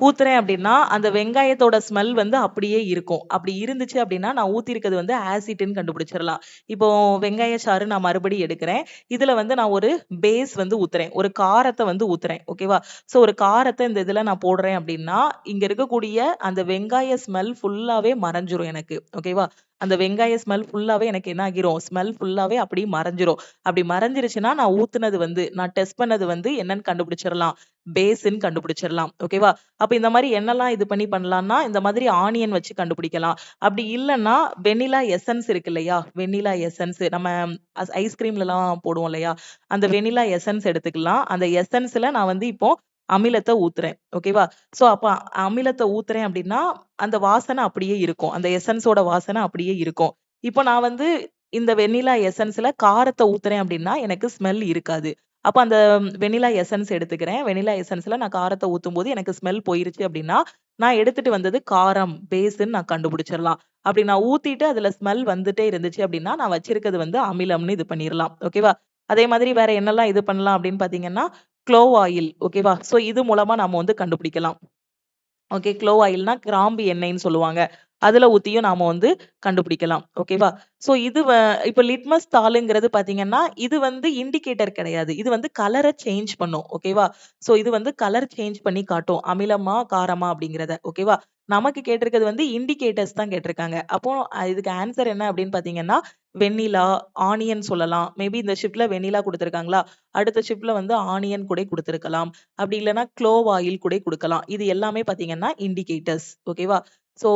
ஊத்துறேன் அப்படின்னா, அந்த வெங்காயத்தோட ஸ்மெல் வந்து அப்படியே இருக்கும். அப்படி இருந்துச்சு அப்படின்னா, நான் ஊத்தியிருக்கிறது வந்து ஆசிட்ன்னு கண்டுபிடிச்சிடலாம். இப்போ வெங்காய சாறு நான் மறுபடியும் எடுக்கிறேன். இதுல வந்து நான் ஒரு பேஸ் வந்து ஊத்துறேன். ஒரு காரத்த வந்து ஊத்துறேன். ஓகேவா? சோ ஒரு காரத்த இந்த இதுல நான் போடுறேன் அப்படின்னா, இங்க இருக்கக்கூடிய அந்த வெங்காய ஸ்மெல் ஃபுல்லாவே மறைஞ்சிரும் எனக்கு. ஓகேவா? அந்த வெங்காய ஸ்மெல் ஃபுல்லாவே எனக்கு என்ன ஆகிரும்? ஸ்மெல் ஃபுல்லாவே அப்படியே மறைஞ்சிரும். அப்படி மறைஞ்சிருச்சுன்னா, நான் ஊத்துனது வந்து நான் டெஸ்ட் பண்ணது வந்து என்னன்னு கண்டுபிடிச்சிடலாம். பேஸ்ன்னு கண்டுபிடிச்சிடலாம். ஓகேவா? அப்ப இந்த மாரி என்னலாம் இது பண்ணி பண்ணலாம்னா, இந்த மாதிரி ஆனியன் வச்சு கண்டுபிடிக்கலாம். அப்படி இல்லன்னா, வெண்ணிலா எசன்ஸ் இருக்கு இல்லையா? வெண்ணிலா எசன்ஸ் நம்ம ஐஸ்கிரீம்லலாம் போடுவோம் இல்லையா? அந்த வெண்ணிலா எசன்ஸ் எடுத்துக்கலாம். அந்த எசன்ஸ்ல நான் வந்து இப்போ அமிலத்த ஊத்துறேன். ஓகேவா? சோ அப்ப அமிலத்த ஊத்துறேன் அப்படின்னா, அந்த வாசனை அப்படியே இருக்கும். அந்த எசன்ஸோட வாசனை அப்படியே இருக்கும். இப்போ நான் வந்து இந்த வெண்ணிலா எசன்ஸ்ல காரத்த ஊத்துறேன் அப்படின்னா, எனக்கு ஸ்மெல் இருக்காது. அப்ப அந்த வெண்ணிலா எசன்ஸ் எடுத்துக்கிறேன். வெண்ணிலா எசன்ஸ்ல நான் காரத்த ஊத்தும்போது எனக்கு ஸ்மெல் போயிருச்சு அப்படின்னா, நான் எடுத்துட்டு வந்தது காரம், பேஸ்ன்னு நான் கண்டுபிடிச்சிடலாம். அப்படி நான் ஊத்திட்டு அதுல ஸ்மெல் வந்துட்டே இருந்துச்சு அப்படின்னா, நான் வச்சிருக்கிறது வந்து அமிலம்னு இது பண்ணிரலாம். ஓகேவா? அதே மாதிரி வேற என்னலாம் இது பண்ணலாம் அப்படின்னு பார்த்தீங்கன்னா, க்ளோவ் ஆயில். ஓகேவா? சோ இது மூலமா நாம வந்து கண்டுபிடிக்கலாம். ஓகே. க்ளோவ் ஆயில்னா கிராம்பு எண்ணெய்ன்னு சொல்லுவாங்க. அதுல ஊத்தியும் நாம வந்து கண்டுபிடிக்கலாம். ஓகேவா? சோ இது இப்ப லிட்மஸ் தாளுங்கிறது பார்த்தீங்கன்னா, இது வந்து இண்டிகேட்டர் கிடையாது. இது வந்து கலர சேஞ்ச் பண்ணும். ஓகேவா? சோ இது வந்து கலர் சேஞ்ச் பண்ணி காட்டும். அமிலமா, காரமா அப்படிங்கிறத. ஓகேவா? நமக்கு கேட்டிருக்கிறது வந்து இண்டிகேட்டர்ஸ் தான் கேட்டிருக்காங்க. அப்போ இதுக்கு ஆன்சர் என்ன அப்படின்னு பார்த்தீங்கன்னா, வெண்ணிலா, ஆனியன் சொல்லலாம். மேபி இந்த ஷிப்ட்ல வெண்ணிலா குடுத்திருக்காங்களா? அடுத்த ஷிப்ட்ல வந்து ஆனியன் கூட குடுத்திருக்கலாம். அப்படி இல்லன்னா க்ளோவ் ஆயில் கூட குடுக்கலாம். இது எல்லாமே பார்த்தீங்கன்னா இண்டிகேட்டர்ஸ். ஓகேவா? சோ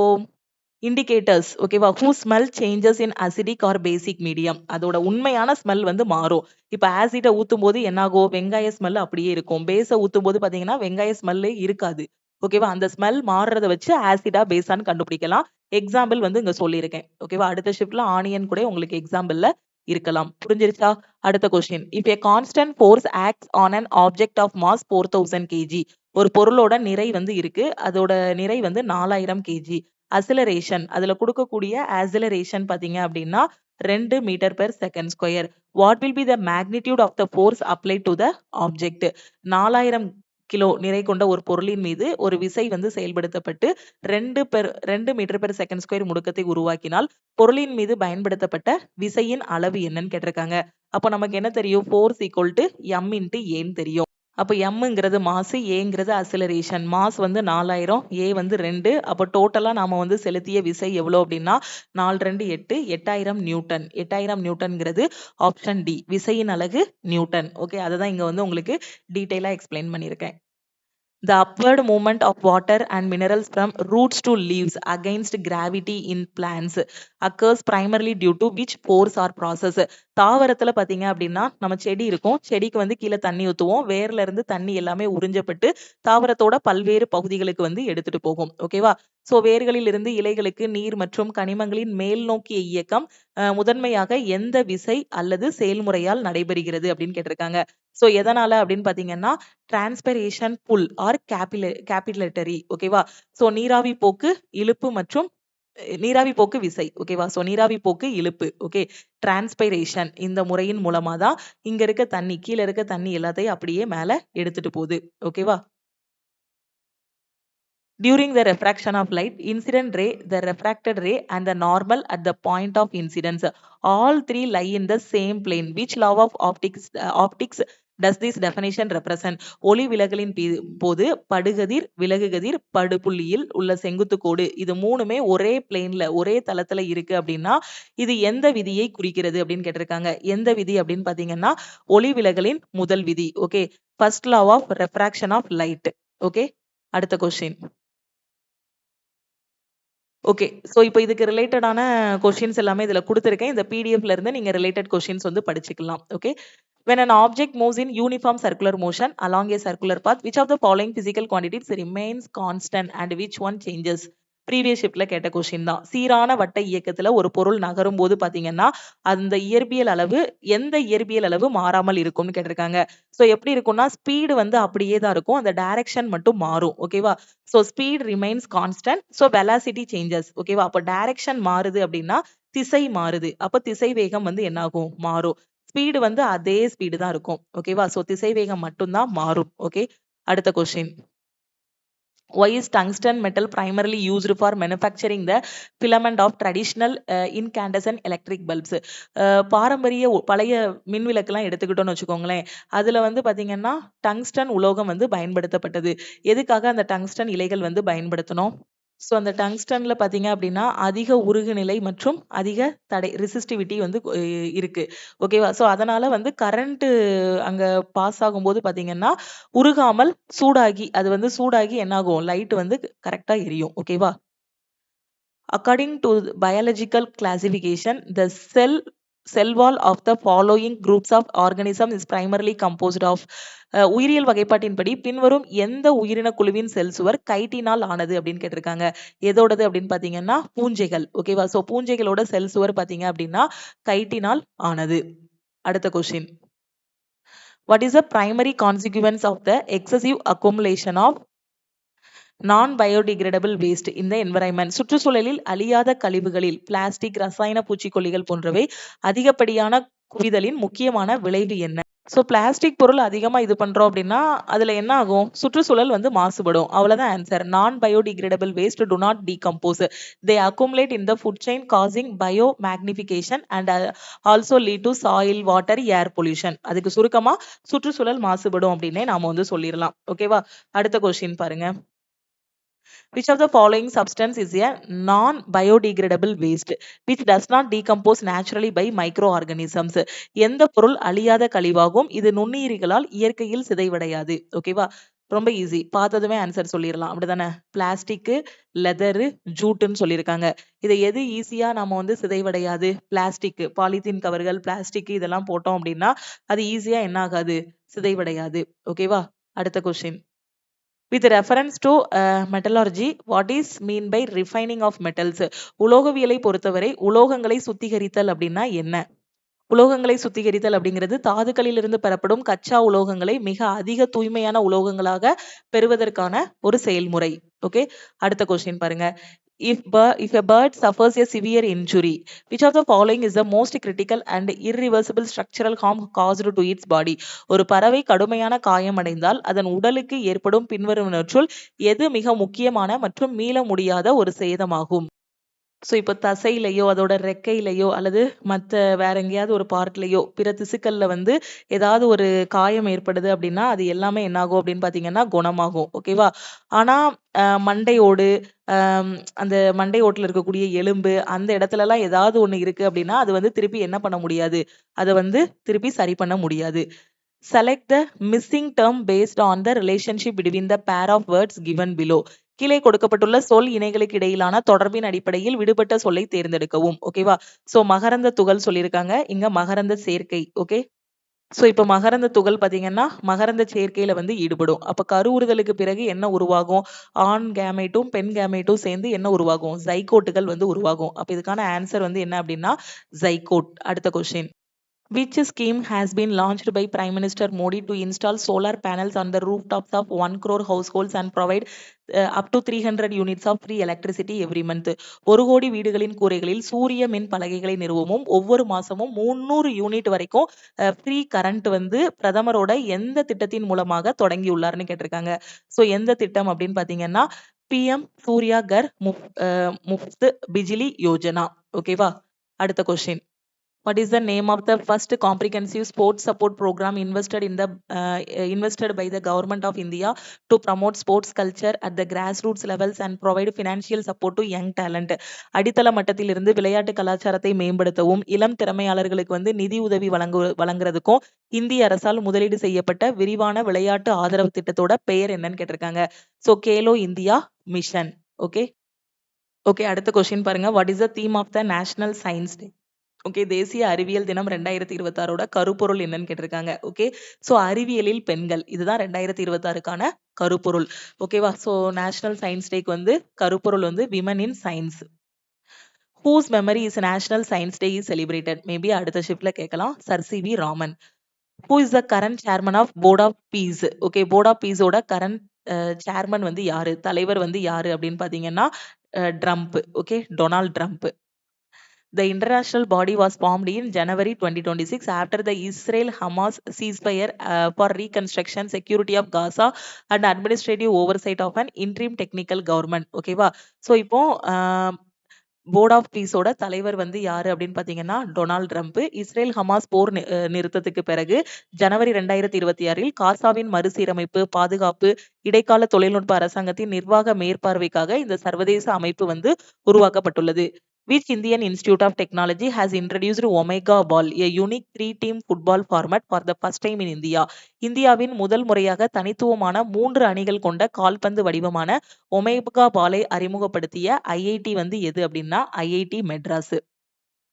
இண்டிகேட்டர்ஸ் ஓகேவா? Who smell changes in acidic or basic medium. அதோட உண்மையான ஸ்மெல் வந்து மாறும். இப்ப ஆசிட்ட ஊத்தும்போது என்னாகும்? வெங்காய ஸ்மெல் அப்படியே இருக்கும். பேஸ ஊத்தும்போது பார்த்தீங்கன்னா, வெங்காய ஸ்மெல்லே இருக்காது. ஓகேவா? அந்த ஸ்மெல் மாறுறத வச்சு ஆசிடா, பேஸான்னு கண்டுபிடிக்கலாம். எக்ஸாம்பிள் வந்து இங்க சொல்லியிருக்கேன். ஓகேவா? அடுத்த ஷிப்ட்ல ஆனியன் கூட உங்களுக்கு எக்ஸாம்பிள்ல இருக்கலாம். புரிஞ்சிருச்சா? அடுத்த question. If a constant force acts on an object of mass 4000 kg. ஒரு பொருளோட நிறை வந்து இருக்கு. அதோட நிறை வந்து 4000 kg. அசிலரேஷன் அதுல குடுக்கக்கூடிய ஆசிலரேஷன் பார்த்தீங்க அப்படின்னா 2 metre per second square. What will be the magnitude of the force applied to the object. 4000 kilo நிறை கொண்ட ஒரு பொருளின் மீது ஒரு விசை வந்து செயல்படுத்தப்பட்டு 2 மீட்டர் பெர் செகண்ட் ஸ்கொயர் முடுக்கத்தை உருவாக்கினால் பொருளின் மீது பயன்படுத்தப்பட்ட விசையின் அளவு என்னன்னு கேட்டிருக்காங்க. அப்ப நமக்கு என்ன தெரியும்? Force equal to M into ஏன்னு தெரியும். அப்ப எம்ங்கிறது மாஸ், ஏங்கிறது அசிலரேஷன். மாஸ் வந்து 4000, ஏ வந்து 2. அப்ப டோட்டலா நாம வந்து செலுத்திய விசை எவ்வளோ அப்படின்னா 4 2 8 8000 நியூட்டன். 8000 நியூட்டன்ங்கிறது option D. விசையின் அலகு நியூட்டன். ஓகே. அததான் இங்க வந்து உங்களுக்கு டீடைலா எக்ஸ்பிளைன் பண்ணியிருக்கேன். The upward movement of water and minerals from roots to leaves against gravity in plants occurs primarily due to which force or process? தாவரத்துல பாத்தீங்க அப்படின்னா நம்ம செடி இருக்கும், செடிக்கு வந்து கீழே தண்ணி ஊத்துவோம், வேர்ல இருந்து தண்ணி எல்லாமே உறிஞ்சப்பட்டு தாவரத்தோட பல்வேறு பகுதிகளுக்கு வந்து எடுத்துட்டு போகும். ஓகேவா? சோ வேர்களில் இருந்து இலைகளுக்கு நீர் மற்றும் கனிமங்களின் மேல் நோக்கிய இயக்கம் முதன்மையாக எந்த விசை அல்லது செயல்முறையால் நடைபெறுகிறது அப்படின்னு கேட்டிருக்காங்க. சோ எதனால அப்படின்னு பாத்தீங்கன்னா டிரான்ஸ்பிரேஷன் புல் ஆர் கேபிலட்டரி. ஓகேவா? சோ நீராவி போக்கு இழுப்பு மற்றும் நீராவி போக்கு விசை. ஓகேவா? சோ நீராவி போக்கு இழுப்பு. ஓகே. டிரான்ஸ்பிரேஷன் இந்த முறையின் மூலமா தான் இங்க இருக்க தண்ணி கீழ இருக்க தண்ணி எல்லாத்தையும் அப்படியே மேல எடுத்துட்டு போகுது. ஓகேவா? During the refraction of light, incident ray, the refracted ray, and the normal at the point of incidence, all three lie in the same plane. Which law of optics does this definition represent? ஒளி விலகலின் போது படுகதிர், விலகுகதிர், படுபுள்ளியில் உள்ள செங்குத்து கோடு இது மூணுமே ஒரே பிளேன்ல ஒரே தளத்துல இருக்கு அப்படின்னா இது எந்த விதியை குறிக்கிறது அப்படின்னு கேட்டிருக்காங்க. எந்த விதி அப்படின்னு பாத்தீங்கன்னா ஒளி விலகலின் முதல் விதி. Okay. First law of refraction of light. Okay. அடுத்த கொஸ்டின். ஓகே. சோ இப்போ இதுக்கு ரிலேட்டடான கொஸ்டின்ஸ் எல்லாமே இதுல குடுத்திருக்கேன். இந்த பிடிஎஃப்ல இருந்து நீங்க ரிலேட்டட் கொஸ்டின்ஸ் வந்து படிச்சுக்கலாம். Okay. When an object moves in uniform circular motion along a circular path, which of the following physical quantities remains constant and which one changes? Previous ஷிப்ட்ல கேட்ட கொஸ்டின் தான். சீரான வட்ட இயக்கத்துல ஒரு பொருள் நகரும் போது பாத்தீங்கன்னா அந்த இயற்பியல் அளவு எந்த இயற்பியல் அளவு மாறாமல் இருக்கும்னு கேட்டிருக்காங்க. சோ எப்படி இருக்கும்னா ஸ்பீடு வந்து அப்படியே தான் இருக்கும், அந்த டைரக்ஷன் மட்டும் மாறும். ஓகேவா? So speed remains constant, so velocity changes. ஓகேவா? அப்ப டைரக்ஷன் மாறுது அப்படின்னா திசை மாறுது, அப்ப திசை வேகம் வந்து என்ன ஆகும்? மாறும். ஸ்பீடு வந்து அதே ஸ்பீடு தான் இருக்கும். ஓகேவா? சோ திசை வேகம் மட்டும் தான் மாறும். ஓகே. அடுத்த question. Why is tungsten metal primarily used for manufacturing the filament of traditional incandescent electric bulbs? பாரம்பரிய பழைய மின் விளக்குலாம் எடுத்துக்கிட்டோம்னு வச்சுக்கோங்களேன், அதுல வந்து பாத்தீங்கன்னா டங்ஸ்டன் உலோகம் வந்து பயன்படுத்தப்பட்டது. எதுக்காக அந்த டங்ஸ்டன் இழைகள் வந்து பயன்படுத்தணும்? ஸோ அந்த டங்ஸ்டன்ல பார்த்தீங்க அப்படின்னா, அதிக உருகுநிலை மற்றும் அதிக தடை ரெசிஸ்டிவிட்டி வந்து இருக்கு. ஓகேவா? ஸோ அதனால வந்து கரண்ட் அங்க பாஸ் ஆகும்போது பார்த்தீங்கன்னா, உருகாமல் சூடாகி அது வந்து சூடாகி என்னாகும்? லைட் வந்து கரெக்ட்டா எரியும். ஓகேவா? According to biological classification, the cell wall of the following groups of organisms is primarily composed of. உயிரியல் வகைப்பாட்டின்படி பின்வரும் எந்த உயிரின குழுவின் செல் சுவர் கைட்டினால் ஆனது அப்படின்னு கேட்டிருக்காங்க. எதோடது அப்படின்னு பாத்தீங்கன்னா பூஞ்சைகள். ஓகேவா? சோ பூஞ்சைகளோட செல் சுவர் பாத்தீங்க அப்படின்னா கைட்டினால் ஆனது. அடுத்த question. What is the primary consequence of the excessive accumulation of நான் பயோடிகிரேடபிள் வேஸ்ட் இந்த என்விரான்மெண்ட்? சுற்றுச்சூழலில் அழியாத கழிவுகளில் பிளாஸ்டிக், ரசாயன பூச்சிக்கொல்லிகள் போன்றவை அதிகப்படியான குவிதலின் முக்கியமான விளைவு என்ன? சோ பிளாஸ்டிக் பொருள் அதிகமா இது பண்றோம் அப்படின்னா அதுல என்ன ஆகும்? சுற்றுச்சூழல் வந்து மாசுபடும். அவ்வளவுதான் ஆன்சர். நான் biodegradable waste do not decompose. They accumulate in the food chain causing biomagnification and also lead to soil, water, air pollution. அதுக்கு சுருக்கமா சுற்றுச்சூழல் மாசுபடும் அப்படின்னே நாம வந்து சொல்லிடலாம். ஓகேவா? அடுத்த கொஸ்டின் பாருங்க. Which of the following substance is a non-biodegradable waste which does not decompose naturally by microorganisms? எந்த பொருள் அழியாத கழிவாகும், இது நுண்ணுயிரிகளால் இயற்கையில் சிதைவடையாது. ஓகேவா? ரொம்ப ஈஸி. பார்த்ததுமே ஆன்சர் சொல்லிடலாம். அப்படிதானே? பிளாஸ்டிக், லெதரு, ஜூட்டுன்னு சொல்லியிருக்காங்க. இதை எது ஈஸியா நம்ம வந்து சிதைவடையாது? பிளாஸ்டிக், பாலித்தீன் கவர்கள், பிளாஸ்டிக் இதெல்லாம் போட்டோம் அப்படின்னா அது ஈஸியா என்ன ஆகாது? சிதைவடையாது. ஓகேவா? அடுத்த question. With reference to metallurgy, what is mean by refining of metals? உலோகவியலை பொறுத்தவரை உலோகங்களை சுத்திகரித்தல் அப்படின்னா என்ன? உலோகங்களை சுத்திகரித்தல் அப்படிங்கிறது தாதுக்களிலிருந்து பெறப்படும் கச்சா உலோகங்களை மிக அதிக தூய்மையான உலோகங்களாக பெறுவதற்கான ஒரு செயல்முறை. ஓகே. அடுத்த கொஸ்டின் பாருங்க. If a bird suffers a severe injury, which of the following is the most critical and irreversible structural harm caused to its body? ஒரு பறவை கடுமையான காயமடைந்தால் அதன் உடலுக்கு ஏற்படும் பின்வருவனற்றுள் எது மிக முக்கியமான மற்றும் மீள முடியாத ஒரு சேதமாகும்? ஸோ இப்போ தசையிலையோ அதோட ரெக்கையிலையோ அல்லது மற்ற வேற எங்கேயாவது ஒரு பார்ட்லையோ பிற திசுக்கள்ல வந்து ஏதாவது ஒரு காயம் ஏற்படுது அப்படின்னா அது எல்லாமே என்னாகும் அப்படின்னு பார்த்தீங்கன்னா குணமாகும். ஓகேவா? ஆனா மண்டையோடு அந்த மண்டை ஓட்டுல இருக்கக்கூடிய எலும்பு அந்த இடத்துலலாம் ஏதாவது ஒண்ணு இருக்கு அப்படின்னா அது வந்து திருப்பி என்ன பண்ண முடியாது? அதை வந்து திருப்பி சரி பண்ண முடியாது. Select the missing term based on the relationship between the pair of words given below. கீழே கொடுக்கப்பட்டுள்ள சொல் இணைகளுக்கு இடையிலான தொடர்பின் அடிப்படையில் விடுபட்ட சொல்லை தேர்ந்தெடுக்கவும். ஓகேவா? சோ மகரந்த துகள் சொல்லியிருக்காங்க. இங்க மகரந்த சேர்க்கை. ஓகே. சோ இப்ப மகரந்த துகள் பாத்தீங்கன்னா மகரந்த சேர்க்கையில வந்து ஈடுபடும். அப்ப கருவுறுதலுக்கு பிறகு என்ன உருவாகும்? ஆண் கேமெட்டும் பெண் கேமெட்டும் சேர்ந்து என்ன உருவாகும்? ஜைகோட்டுகள் வந்து உருவாகும். அப்ப இதுக்கான ஆன்சர் வந்து என்ன அப்படின்னா ஜைகோட். அடுத்த question. Which scheme has been launched by Prime Minister Modi to install solar panels on the rooftops of 1 crore households and provide up to 300 units of free electricity every month? 1 கோடி வீடுகளின் கூரைகளில் சூரிய மின் பலகைகளை நிறுவவும் ஒவ்வொரு மாசமும் 300 unit வரைக்கும் free current வந்து பிரதமரோட எந்த திட்டத்தின் மூலமாக தொடங்கியுள்ளார்னு கேட்டிருக்காங்க. சோ எந்த திட்டம் அப்படின்னு பாத்தீங்கன்னா PM சூர்யா கர் முஃப்த் பிஜிலி யோஜனா. ஓகேவா? அடுத்த question. What is the name of the first comprehensive sports support program invested by the government of India to promote sports culture at the grassroots levels and provide financial support to young talent? அடித்தள மட்டத்திலிருந்து விளையாட்டு கலாச்சாரத்தை மேம்படுத்தவும் இளம் திறமையாளர்களுக்கு வந்து நிதி உதவி வழங்குறதுக்கும் இந்திய அரசால் முதலீடு செய்யப்பட்ட விரிவான விளையாட்டு ஆதரவு திட்டத்தோட பெயர் என்னன்னு கேட்டிருக்காங்க. So Khelo India mission. Okay. Okay, அடுத்த கொஸ்டின் பாருங்க. What is the theme of the national science day? Okay, தேசிய அறிவியல் தினம் 2026 கருப்பொருள் என்னன்னு கேட்டிருக்காங்க. ஓகே, சோ அறிவியலில் பெண்கள், இதுதான் 2026க்கான கருப்பொருள். ஓகேவா? சோ நேஷனல் சயின்ஸ் டேக்கு வந்து கருப்பொருள் வந்து women in science. Whose memory is national science day is celebrated? Maybe அடுத்த ஷிப்ட்ல கேட்கலாம். Sir C V. Raman. Who is the current chairman of board of peace? Okay, board of பீஸோட கரண்ட் சேர்மன் வந்து யாரு, தலைவர் வந்து யாரு அப்படின்னு பாத்தீங்கன்னா Trump. Okay, Donald Trump. The international body was formed in January 2026 after the Israel-Hamas ceasefire for reconstruction, security of Gaza and administrative oversight of an interim technical government. ஓகேவா? So இப்போ board of பீஸோட தலைவர் வந்து யாரு அப்படின்னு பாத்தீங்கன்னா Donald Trump. Israel Hamas போர் நிறுத்தத்துக்கு பிறகு ஜனவரி 2026 காசாவின் மறுசீரமைப்பு, பாதுகாப்பு, இடைக்கால தொழில்நுட்ப அரசாங்கத்தின் நிர்வாக மேற்பார்வைக்காக இந்த சர்வதேச அமைப்பு வந்து உருவாக்கப்பட்டுள்ளது. Which Indian Institute of Technology has introduced Omega Ball, a unique 3-team football format for the first time in India? இந்தியாவின் முதல் முறையாக தனித்துவமான 3 அணிகள் கொண்ட கால்பந்து வடிவமான ஒமேகா பாலை அறிமுகப்படுத்திய ஐஐடி வந்து எது அப்படின்னா ஐஐடி மெட்ராஸ்.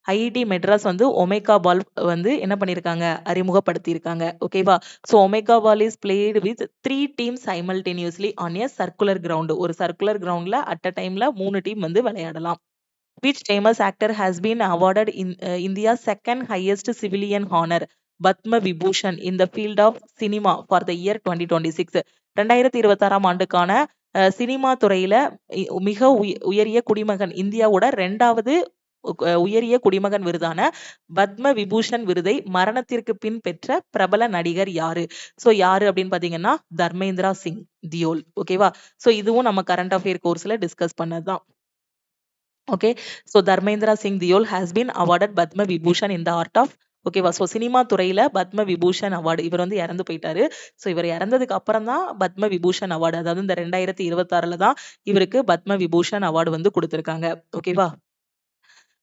ஐஐடி மெட்ராஸ் வந்து ஒமேகா பால் வந்து என்ன பண்ணிருக்காங்க, அறிமுகப்படுத்தியிருக்காங்க. ஓகேவா? So omega ball is played with 3 teams simultaneously on a circular ground. ஒரு சர்க்குலர் கிரவுண்ட்ல அட் அ டைம்ல 3 டீம் வந்து விளையாடலாம். Which famous actor has been awarded in India's second highest civilian honor, Padma Vibhushan, in the field of cinema for the year 2026? 2026 ஆண்டுக்கான cinema துறையில மிக உயரிய குடிமகன், இந்தியாவோட 2வது உயரிய குடிமகன் விருதான பத்ம விபூஷன் விருதை மரணத்திற்கு பின் பெற்ற பிரபல நடிகர் யாரு? சோ யாரு அப்படின்னு பாத்தீங்கன்னா தர்மேந்திரா சிங் தியோல். ஓகேவா? சோ இதுவும் நம்ம கரண்ட் அஃபேர் கோர்ஸ்ல டிஸ்கஸ் பண்ணதுதான். Okay, so Dharmendra Singh Deol has been awarded Padma Vibhushan in the art of. ஓகேவா? ஸோ சினிமா துறையில பத்ம விபூஷன் அவார்டு, இவர் வந்து இறந்து போயிட்டாரு. ஸோ இவர் இறந்ததுக்கு அப்புறம் தான் பத்ம விபூஷன் அவார்டு, அதாவது இந்த 2026 தான் இவருக்கு பத்ம விபூஷன் அவார்டு வந்து கொடுத்திருக்காங்க. ஓகேவா?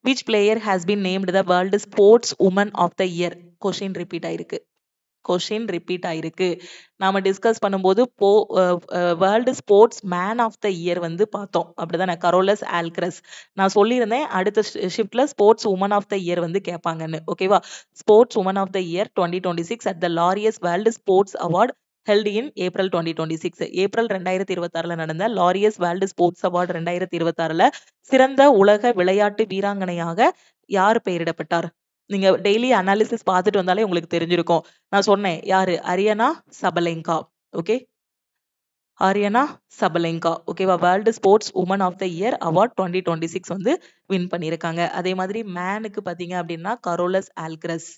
Which player has been named the world sports woman of the year? Question repeat ஆயிருக்கு. நாம டிஸ்கஸ் பண்ணும்போது world sports man of the year வந்து பார்த்தோம், அப்படிதானே? Carlos Alcaraz. நான் சொல்லியிருந்தேன் அடுத்த ஷிப்ட்ல sports woman of the year வந்து கேட்பாங்கன்னு. ஓகேவா? Sports woman of the year 2026 at the Laureus world sports award held in April 2026. April 2026 நடந்த லாரியஸ் வேர்ல்டு ஸ்போர்ட்ஸ் அவார்டு 2026 சிறந்த உலக விளையாட்டு வீராங்கனையாக யார் பெயரிடப்பட்டார்? நீங்க டெய்லி அனாலிசிஸ் பார்த்துட்டு வந்தாலே உங்களுக்கு தெரிஞ்சிருக்கும். நான் சொன்னேன் யாரு, Aryna Sabalenka. Okay, Aryna Sabalenka. ஓகேவா? World sports woman of the year award 2026 வந்து வின் பண்ணியிருக்காங்க. அதே மாதிரி மேனுக்கு பாத்தீங்க அப்படின்னா Carlos Alcaraz.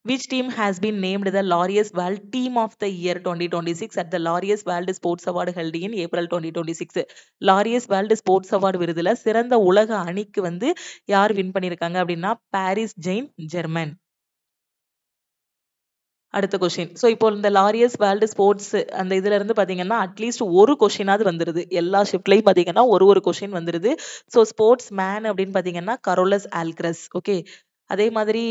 Which team has been named the Laureus World Team of the Year 2026 at the Laureus World Sports Award held in April 2026? Laureus World Sports Award விருதுல சிறந்த உலக அணிக்கு வந்து யார் வின் பண்ணிருக்காங்க அப்படின்னா பாரிஸ் ஜெயின் ஜெர்மன். அடுத்த கொஸ்டின். ஸோ இப்போ இந்த லாரியஸ் வேர்ல்டு ஸ்போர்ட்ஸ் அந்த இதுல இருந்து பாத்தீங்கன்னா அட்லீஸ்ட் ஒரு கொஸ்டினாவது வந்துருது. எல்லா ஷிப்ட்லயும் பாத்தீங்கன்னா ஒரு கொஸ்டின் வந்துருது. ஸோ ஸ்போர்ட்ஸ் மேன் அப்படின்னு பாத்தீங்கன்னா கரோலஸ் ஆல்கரஸ். ஓகே, அதே மாதிரி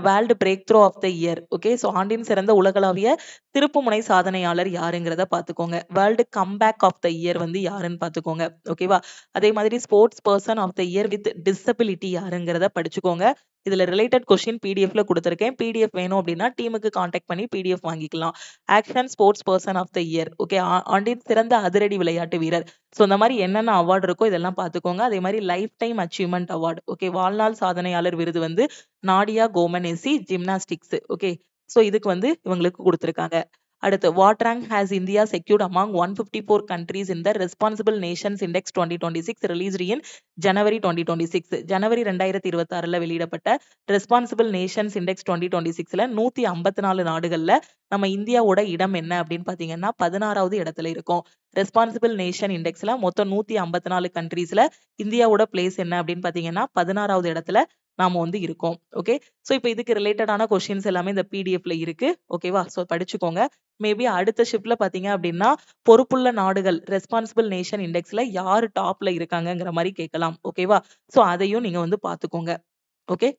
world breakthrough of the year. Okay, so ஆண்டின் சிறந்த உலகளாவிய திருப்புமுனை சாதனையாளர் யாருங்கிறத பார்த்துக்கோங்க. World comeback of the year வந்து யாருன்னு பார்த்துக்கோங்க. ஓகேவா? அதே மாதிரி sports person of the year with disability யாருங்கிறத படிச்சுக்கோங்க. இதுல ரிலேட்டட் கொஸ்டின் பிடிஎஃப்ல கொடுத்துருக்கேன். பிடிஎஃப் வேணும் அப்படின்னா டீமுக்கு கான்டாக்ட் பண்ணி பிடிஎஃப் வாங்கிக்கலாம். Action sports person of the year. Okay, ஆண்டின் சிறந்த அதிரடி விளையாட்டு வீரர். ஸோ இந்த மாதிரி என்னென்ன அவார்டு இருக்கோ இதெல்லாம் பார்த்துக்கோங்க. அதே மாதிரி lifetime achievement award. Okay, வாழ்நாள் சாதனையாளர் விருது வந்து Nadia Comaneci gymnastics. Okay, so இதுக்கு வந்து இவங்களுக்கு கொடுத்துருக்காங்க. அடுத்து, what rank has India secured among 154 countries in the responsible nations index 2026 released in January 2026. ஜனவரி 2026ல வெளியிடப்பட்ட ரெஸ்பான்சிபிள் நேஷன்ஸ் இண்டெக்ஸ் 2026ல 154 நாடுகள்ல நம்ம இந்தியாவோட இடம் என்ன அப்படின்னு பாத்தீங்கன்னா 16வது இடத்துல இருக்கும். ரெஸ்பான்சிபிள் நேஷன் இண்டெக்ஸ்ல மொத்தம் 154 கண்ட்ரீஸ்ல இந்தியாவோட பிளேஸ் என்ன அப்படின்னு பாத்தீங்கன்னா 16வது இடத்துல நாம வந்து இருக்கோம். ஓகே, ஸோ இப்போ இதுக்கு ரிலேட்டடான கொஸ்டின்ஸ் எல்லாமே இந்த பிடிஎஃப்ல இருக்கு. ஓகேவா? ஸோ படிச்சுக்கோங்க. மேபி அடுத்த ஷிப்ட்ல பாத்தீங்க அப்படின்னா பொறுப்புள்ள நாடுகள் ரெஸ்பான்சிபிள் நேஷன் இண்டெக்ஸ்ல யாரு டாப்ல இருக்காங்கங்கிற மாதிரி கேட்கலாம். ஓகேவா? ஸோ அதையும் நீங்க வந்து பாத்துக்கோங்க. ஓகே,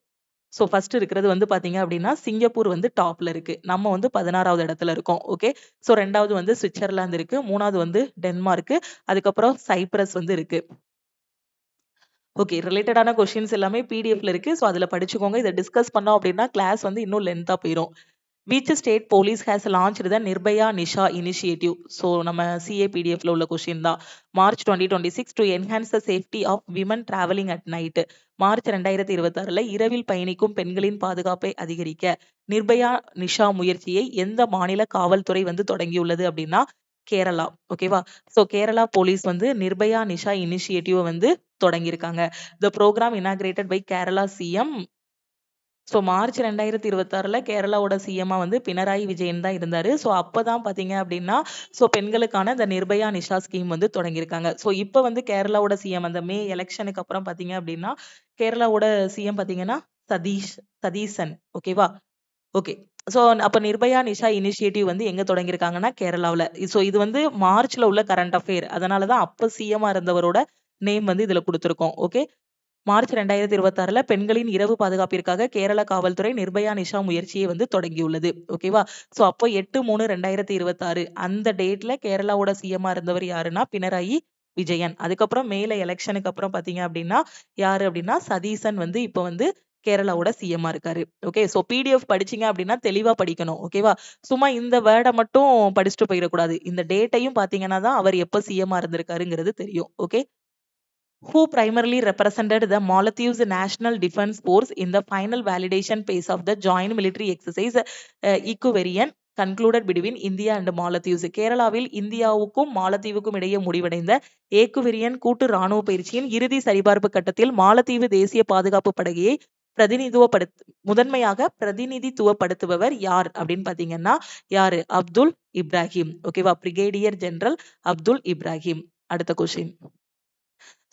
ஸோ ஃபர்ஸ்ட் இருக்கிறது வந்து பாத்தீங்க அப்படின்னா சிங்கப்பூர் வந்து டாப்ல இருக்கு. நம்ம வந்து 16வது இடத்துல இருக்கோம். ஓகே, ஸோ ரெண்டாவது வந்து சுவிட்சர்லாந்து இருக்கு. மூணாவது வந்து டென்மார்க். அதுக்கப்புறம் சைப்ரஸ் வந்து இருக்கு. ஓகே, ரிலேட்டடான கொஸ்டின்ஸ் எல்லாமே பிடிஎஃப்ல இருக்கு. ஸோ அதுல படிச்சுக்கோங்க. இதை டிஸ்கஸ் பண்ணோம் அப்படின்னா கிளாஸ் வந்து இன்னும் லென்த்தா போயிடும். Which state police has launched the Nirbhaya Nisha initiative. So நம்ம சிஏபிடிஎஃப்ல உள்ள கொஸ்டின் தான். March 2026 to enhance the safety of women travelling at night. மார்ச் 2026ல இரவில் பயணிக்கும் பெண்களின் பாதுகாப்பை அதிகரிக்க நிர்பயா நிஷா முயற்சியை எந்த மாநில காவல்துறை வந்து தொடங்கியுள்ளது அப்படின்னா கேரளா. ஓகேவா? ஸோ கேரளா போலீஸ் வந்து நிர்பயா நிஷா இனிஷியேட்டிவ் வந்து தொடங்கியிருக்காங்க. The program inaugurated by Kerala CM. So மார்ச் 2026ல கேரளாவோட சிஎம்மா வந்து பினராயி விஜயன் தான் இருந்தாரு. ஸோ அப்பதான் பாத்தீங்க அப்படின்னா ஸோ பெண்களுக்கான இந்த நிர்பயா நிஷா ஸ்கீம் வந்து தொடங்கியிருக்காங்க. ஸோ இப்போ வந்து கேரளாவோட சிஎம் அந்த மே எலெக்ஷனுக்கு அப்புறம் பாத்தீங்க அப்படின்னா கேரளாவோட சிஎம் பாத்தீங்கன்னா சதீசன். ஓகேவா? ஓகே, ஸோ அப்ப நிர்பயா நிஷா இனிஷியேட்டிவ் வந்து எங்க தொடங்கியிருக்காங்கன்னா கேரளாவுல. ஸோ இது வந்து மார்ச்ல உள்ள கரண்ட் அஃபேர். அதனாலதான் அப்ப சிஎம்மா இருந்தவரோட நேம் வந்து இதுல கொடுத்திருக்கோம். ஓகே, மார்ச் 2026ல பெண்களின் இரவு பாதுகாப்பிற்காக கேரள காவல்துறை நிர்பயா நிஷா முயற்சியை வந்து தொடங்கியுள்ளது. ஓகேவா? ஸோ அப்போ 8/3/2026 அந்த டேட்ல கேரளாவோட சிஎம்மா இருந்தவர் யாருன்னா பினராயி விஜயன். அதுக்கப்புறம் மேல எலெக்ஷனுக்கு அப்புறம் பாத்தீங்க அப்படின்னா யாரு அப்படின்னா சதீசன் வந்து இப்ப வந்து கேரளாவோட சிஎம்மா இருக்காரு. ஓகே, ஸோ பிடிஎஃப் படிச்சீங்க அப்படின்னா தெளிவா படிக்கணும். ஓகேவா? சும்மா இந்த வேர்டை மட்டும் படிச்சுட்டு போயிடக்கூடாது. இந்த டேட்டையும் பாத்தீங்கன்னா தான் அவர் எப்ப சிஎம்மா இருந்திருக்காருங்கிறது தெரியும். Okay, who primarily represented the Maldives National Defense Force in the final validation phase of the joint military exercise Equivarian concluded between India and Maldives. கேரளாவில் இந்தியாவுக்கும் மாலத்தீவுக்கும் இடையே முடிவடைந்த ஏக்குவிரியன் கூட்டு ராணுவ பயிற்சியின் இறுதி சரிபார்ப்பு கட்டத்தில் மாலத்தீவு தேசிய பாதுகாப்பு படையை முதன்மையாக பிரதிநிதித்துவப்படுத்துபவர் யார் அப்படின்னு பாத்தீங்கன்னா யாரு? அப்துல் இப்ராஹிம். ஓகேவா? Brigadier general Abdul Ibrahim. அடுத்த கொஸ்டின்.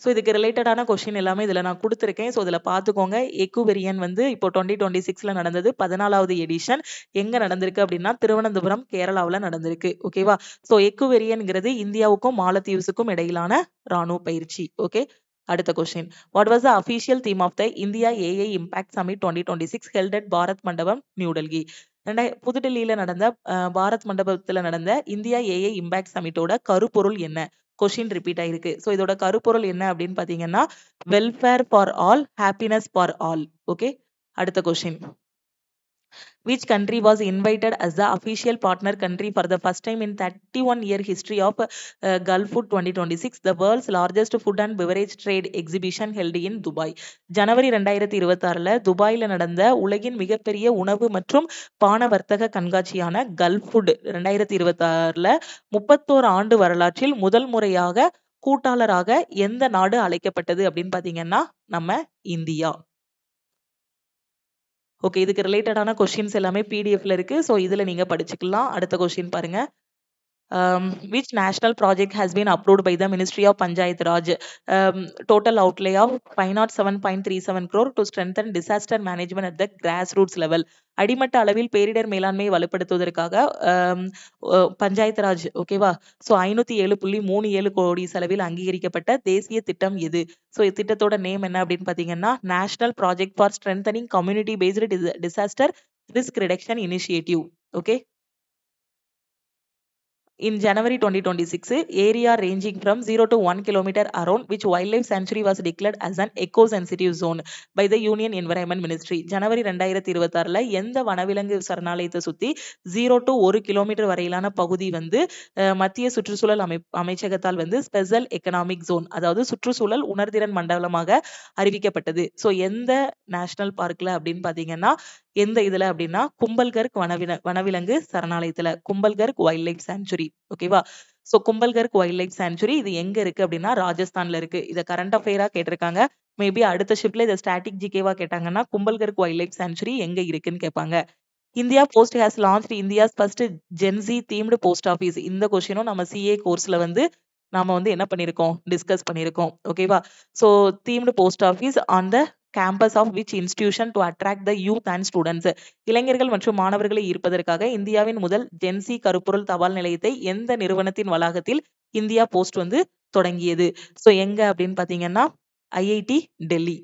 ஸோ இதுக்கு ரிலேட்டடான கொஸ்டின் எல்லாமே இதுல நான் கொடுத்துருக்கேன். ஸோ இதுல பாத்துக்கோங்க. எக்குவெரியன் வந்து இப்போ 2026ல நடந்தது 14வது எடிஷன். எங்க நடந்திருக்கு அப்படின்னா திருவனந்தபுரம் கேரளாவுல நடந்திருக்கு. ஓகேவா? ஸோ எக்குவெரியன்ங்கிறது இந்தியாவுக்கும் மாலத்தீவ்ஸுக்கும் இடையிலான ராணுவ பயிற்சி. ஓகே, அடுத்த question. What was the official theme of the India AI impact summit 2026 held at Bharat Mandapam New Delhi. புதுடெல்லியில நடந்த பாரத் மண்டபத்துல நடந்த இந்தியா ஏஐ இம்பாக்ட் சமிட்டோட கருப்பொருள் என்ன? கொஸ்டின் ரிப்பீட் ஆயிருக்கு. ஸோ இதோட கருப்பொருள் என்ன அப்படின்னு பாத்தீங்கன்னா welfare for all, happiness for all. Okay, அடுத்த question. Which country was invited as the official partner country for the first time in 31-year history of Gulf Food 2026, the world's largest food and beverage trade exhibition held in Dubai. ஜனவரி 2026ல துபாயில நடந்த உலகின் மிகப்பெரிய உணவு மற்றும் பான வர்த்தக கண்காட்சியான gulf food 2026ல 31 ஆண்டு வரலாற்றில் முதல் முறையாக கூட்டாளராக எந்த நாடு அழைக்கப்பட்டது அப்படின்னு பாத்தீங்கன்னா நம்ம இந்தியா. ஓகே, இதுக்கு ரிலேட்டடான கொஸ்டின்ஸ் எல்லாமே பிடிஎஃப்ல இருக்கு. ஸோ இதுல நீங்க படிச்சுக்கலாம். அடுத்த கொஸ்டின் பாருங்க. Which national project has been approved by the Ministry of Panchayat Raj? Total outlay of 507.37 crore to strengthen disaster management at the grassroots level. அடிமட்ட அளவில் பேரிடர் மேலாண்மையை வலுப்படுத்துவதற்காக பஞ்சாயத்து ராஜ் ஓகேவா ஸோ 507.37 கோடி செலவில் அங்கீகரிக்கப்பட்ட தேசிய திட்டம் எது? ஸோ திட்டத்தோட நேம் என்ன அப்படின்னு பார்த்தீங்கன்னா national project for strengthening community based disaster risk reduction initiative. Okay. In January 2026, area ranging from 0 to 1 kilometer around which wildlife sanctuary was declared as an eco-sensitive zone by the Union Environment Ministry. ஜனவரி 2026ல எந்த வனவிலங்கு சரணாலயத்தை சுத்தி 0 to 1 kilometre வரையிலான பகுதி வந்து மத்திய சுற்றுச்சூழல் அமைச்சகத்தால் வந்து ஸ்பெஷல் எக்கனாமிக் ஜோன் அதாவது சுற்றுச்சூழல் உணர்திறன் மண்டலமாக அறிவிக்கப்பட்டது. ஸோ எந்த நேஷனல் பார்க்ல அப்படின்னு பாத்தீங்கன்னா எந்த இதுல அப்படின்னா கும்பல்கர்க் வனவிலங்கு சரணாலயத்துல கும்பல்கர்க் வைல்ட் லைஃப் சாங்சுரி. ஓகேவா. So Kumbhalgarh wild life sanctuary இது எங்க இருக்கு அப்படின்னா ராஜஸ்தான்ல இருக்கு. இத கரண்ட் அஃபேரா கேட்டிருக்காங்க. மேபி அடுத்த ஷிப்ட்ல இதை ஸ்டாட்டிக் ஜிகேவா கேட்டாங்கன்னா கும்பல்கர்க் வைல்ட் லைஃப் சாங்சுரி எங்க இருக்குன்னு கேட்பாங்க. India post has launched India's first Gen Z themed post office. இந்த கொஸ்டினும் நம்ம சிஏ கோர்ஸ்ல வந்து நாம வந்து என்ன பண்ணிருக்கோம் டிஸ்கஸ் பண்ணிருக்கோம். ஓகேவா. So themed post office on the campus of which institution to attract the youth and students. இளைஞர்கள் மற்றும் மாணவர்களை ஈர்ப்பதற்காக இந்தியாவின் முதல் ஜென்சி கருப்பொருள் தபால் நிலையத்தை எந்த நிறுவனத்தின் வளாகத்தில் இந்தியா போஸ்ட் வந்து தொடங்கியது? சோ எங்க அப்படின்னு பாத்தீங்கன்னா IIT Delhi.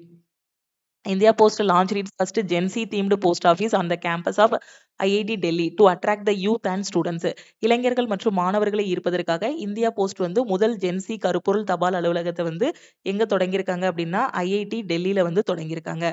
India Post launched its first Gen Z themed post office on the campus of IIT Delhi to attract the youth and students. இளைஞர்கள் மற்றும் மாணவர்களை ஈர்ப்பதற்காக இந்தியா போஸ்ட் வந்து முதல் ஜென்சி கருப்பொருள் தபால் அலுவலகத்தை வந்து எங்க தொடங்கியிருக்காங்க அப்படின்னா ஐஐடி டெல்லியில வந்து தொடங்கியிருக்காங்க.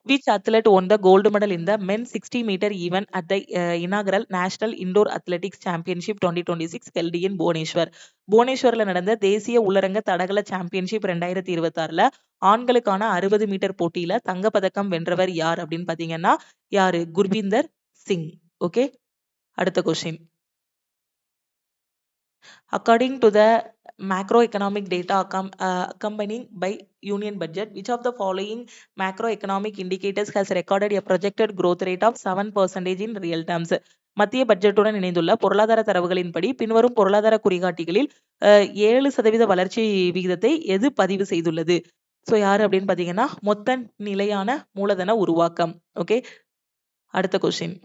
Which athlete won the gold medal in the men's 60-meter event at the inaugural National Indoor Athletics Championship 2026 held in Bhubaneswar? புவனேஸ்வர்ல நடந்த தேசிய உள்ளரங்க தடகள சாம்பியன்ஷிப் 2026ல ஆண்களுக்கான 60 மீட்டர் போட்டியில தங்கப்பதக்கம் வென்றவர் யார் அப்படின்னு பாத்தீங்கன்னா யாரு? குர்பீந்தர் சிங். ஓகே. அடுத்த question. According to the macroeconomic data accompanying by union budget, which of the following macroeconomic indicators has recorded a projected growth rate of 7% in real terms? மத்திய பட்ஜெட்டுடன் இணைந்துள்ள பொருளாதார தரவுகளின்படி பின்வரும் பொருளாதார குறிகாட்டிகளில் 7% வளர்ச்சி விகிதத்தை எது பதிவு செய்துள்ளது? ஸோ யாரு அப்படின்னு பாத்தீங்கன்னா மொத்த நிலையான மூலதன உருவாக்கம். ஓகே. அடுத்த question.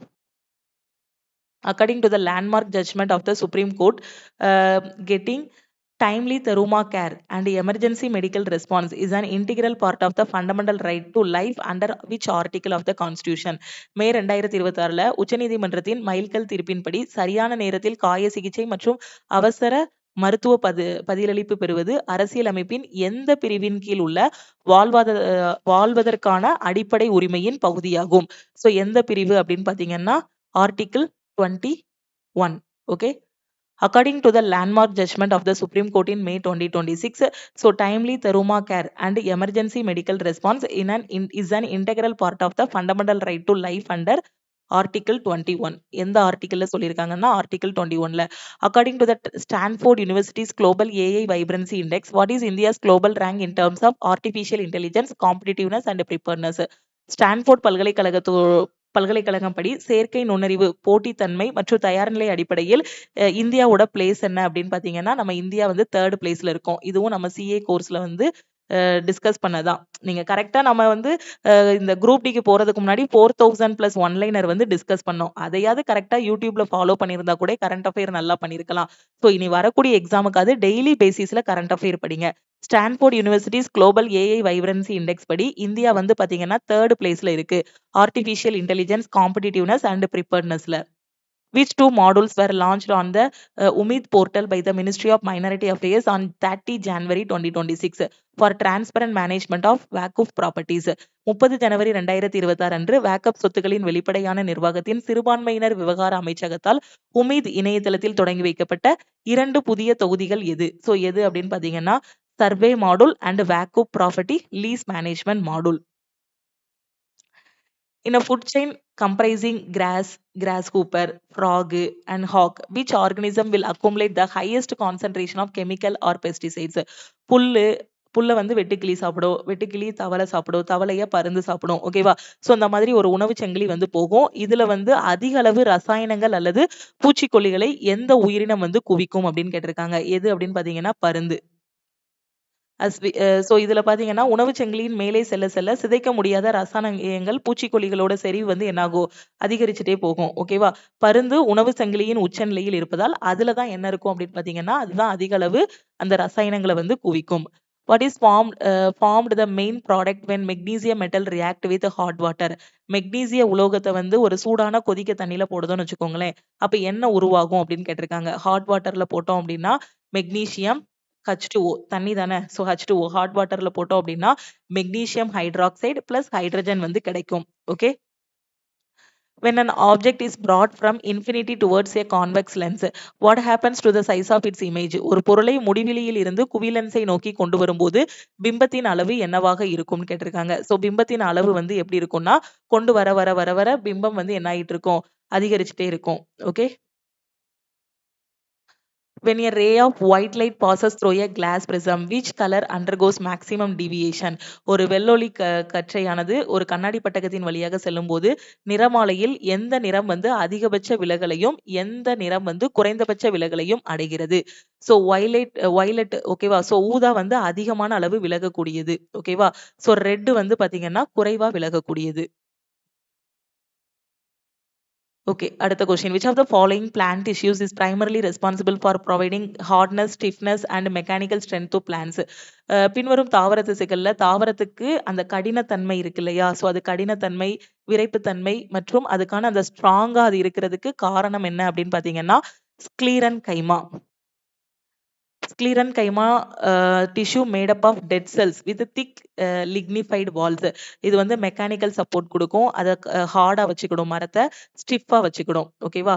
According to the landmark judgment of the Supreme Court, getting timely Theruma care and emergency medical response is an integral part of the fundamental right to life under which article of the Constitution? மே 2026ல உச்சநீதிமன்றத்தின் மைல்கல் தீர்ப்பின்படி சரியான நேரத்தில் காய சிகிச்சை மற்றும் அவசர மருத்துவ பதிலளிப்பு பெறுவது அரசியலமைப்பின் எந்த பிரிவின் கீழ் உள்ள வாழ்வதற்கான அடிப்படை உரிமையின் பகுதியாகும்? சோ எந்த பிரிவு அப்படின்னு பாத்தீங்கன்னா article 21. Okay. According to the landmark judgment of the Supreme Court in May 2026, so timely Theruma care and emergency medical response is an integral part of the fundamental right to life under Article 21. எந்த ஆர்டிகிள்ல சொல்லியிருக்காங்கன்னா article 21ல. According to the Stanford University's Global AI Vibrancy Index, what is India's global rank in terms of artificial intelligence, competitiveness and preparedness? Stanford பல்கலைக்கழகம் படி செயற்கை நுண்ணறிவு போட்டித்தன்மை மற்றும் தயார்நிலை அடிப்படையில் இந்தியாவோட பிளேஸ் என்ன அப்படின்னு பாத்தீங்கன்னா நம்ம இந்தியா வந்து 3rd பிளேஸ்ல இருக்கோம். இதுவும் நம்ம சிஏ கோர்ஸ்ல வந்து டிஸ்கஸ் பண்ணதான். நீங்க கரெக்டா நம்ம வந்து இந்த குரூப் டிக்கு போறதுக்கு முன்னாடி 4000 பிளஸ் ஒன்லைனர் வந்து டிஸ்கஸ் பண்ணோம். அதையாவது கரெக்டா யூடியூப்ல ஃபாலோ பண்ணியிருந்தா கூட கரண்ட் அஃபேர் நல்லா பண்ணிருக்கலாம். ஸோ இனி வரக்கூடிய எக்ஸாமுக்காவது டெய்லி பேசிஸ்ல கரண்ட் அஃபேர் படிங்க. Stanford university's global AI vibrancy index படி இந்தியா வந்து பாத்தீங்கன்னா 3rd பிளேஸ்ல இருக்கு ஆர்டிபிஷியல் இன்டெலிஜென்ஸ், காம்படிட்டிவ்னஸ் அண்ட் ப்ரிப்பேர்ட்னஸ்ல. Which two modules were launched on the Umid portal by the Ministry of Minority Affairs on 30 January 2026 for transparent management of WACF properties? 30 ஜனவரி 2026 அன்று வாக்கப் சொத்துக்களின் வெளிப்படையான நிர்வாகத்தின் சிறுபான்மையினர் விவகார அமைச்சகத்தால் உமீத் இணையதளத்தில் தொடங்கி வைக்கப்பட்ட 2 புதிய தொகுதிகள் எது? சோ எது அப்படின்னு பாத்தீங்கன்னா survey module and walk up property lease management module. In a food chain comprising grass, grasshopper, frog, and hawk, which organism will accumulate the highest concentration of chemical or pesticides? புல்லு, புல்ல வந்து வெட்டுக்கிளி சாப்பிடும், வெட்டுக்கிளி தவளை சாப்பிடும், தவளைய பருந்து சாப்பிடும். ஓகேவா? சோ அந்த மாதிரி ஒரு உணவுச் சங்கிலி வந்து போகும். இதுல வந்து அதிக அளவு ரசாயனங்கள் அல்லது பூச்சிக்கொல்லிகளை எந்த உயிரினம் வந்து குவிக்கும் அப்படின்னு கேட்டிருக்காங்க. எது அப்படின்னு பார்த்தீங்கன்னா பருந்து. சோ இதுல பார்த்தீங்கன்னா, உணவுச் சங்கிலியின் மேலே செல்ல செல்ல சிதைக்க முடியாத ரசாயனங்கள், பூச்சிக்கொல்லிகளோட செறிவு வந்து என்னாகும்? அதிகரிச்சுட்டே போகும். ஓகேவா? பருந்து உணவு சங்கிலியின் உச்ச நிலையில் இருப்பதால், அதுல தான் என்ன இருக்கும் அப்படின்னு பார்த்தீங்கன்னா, அதுதான் அதிக அளவு அந்த ரசாயனங்கள வந்து குவிக்கும். What is formed the main product when magnesium metal react with hot water? மெக்னீசிய உலோகத்த வந்து ஒரு சூடான கொதிக்க தண்ணீல போடுதோம்னு வச்சுக்கோங்களேன். அப்ப என்ன உருவாகும் அப்படின்னு கேட்டிருக்காங்க. ஹாட் வாட்டர்ல போட்டோம் அப்படின்னா, மெக்னீசியம் H2O தண்ணி தானே. ஸோ H2O ஹாட் வாட்டர்ல போட்டோம் அப்படின்னா, மெக்னீசியம் ஹைட்ராக்சைடு பிளஸ் ஹைட்ரஜன் வந்து கிடைக்கும். Okay. When an object is brought from infinity towards a convex lens, what happens to the size of its image? ஒரு பொருளை முடிவிலியில் இருந்து குவிலென்ஸை நோக்கி கொண்டு வரும்போது பிம்பத்தின் அளவு என்னவாக இருக்கும்னு கேட்டிருக்காங்க. சோ பிம்பத்தின் அளவு வந்து எப்படி இருக்கும்னா, கொண்டு வர வர வர வர பிம்பம் வந்து என்ன ஆயிட்டு இருக்கும்? அதிகரிச்சுட்டே இருக்கும். Okay. When a ray of white light passes through a glass prism, which color undergoes maximum deviation? ஒரு வெள்ளொளி கற்றையானது ஒரு கண்ணாடி பட்டகத்தின் வழியாக செல்லும்போது நிறமாலையில் எந்த நிறம் வந்து அதிகபட்ச விலகலையும் எந்த நிறம் வந்து குறைந்தபட்ச விலகலையும் அடைகிறது? சோ வயலட் ஓகேவா? சோ ஊதா வந்து அதிகமான அளவு விலகக்கூடியது. ஓகேவா? சோ ரெட் வந்து பாத்தீங்கன்னா குறைவா விலகக்கூடியது. Okay, அடுத்த question. Which of the following plant tissues is primarily responsible for providing hardness, stiffness and mechanical strength to plants? பின்வரும் தாவர திசுக்கள்ல தாவரத்துக்கு அந்த கடினத்தன்மை இருக்கு இல்லையா? சோ அது கடினத்தன்மை, விறைப்புத்தன்மை மற்றும் அதுக்கான அந்த ஸ்ட்ராங்கா அது இருக்கிறதுக்கு காரணம் என்ன அப்படின்னு பாத்தீங்கன்னா, ஸ்க்லீரன் கைமா. Sclerenchyma tissue made up of dead cells with thick lignified walls. இது வந்து மெக்கானிக்கல் சப்போர்ட் கொடுக்கும். அத ஹார்டா வச்சுக்கிடும் மரத்த, ஸ்டிஃபா வச்சுக்கிடும். ஓகேவா?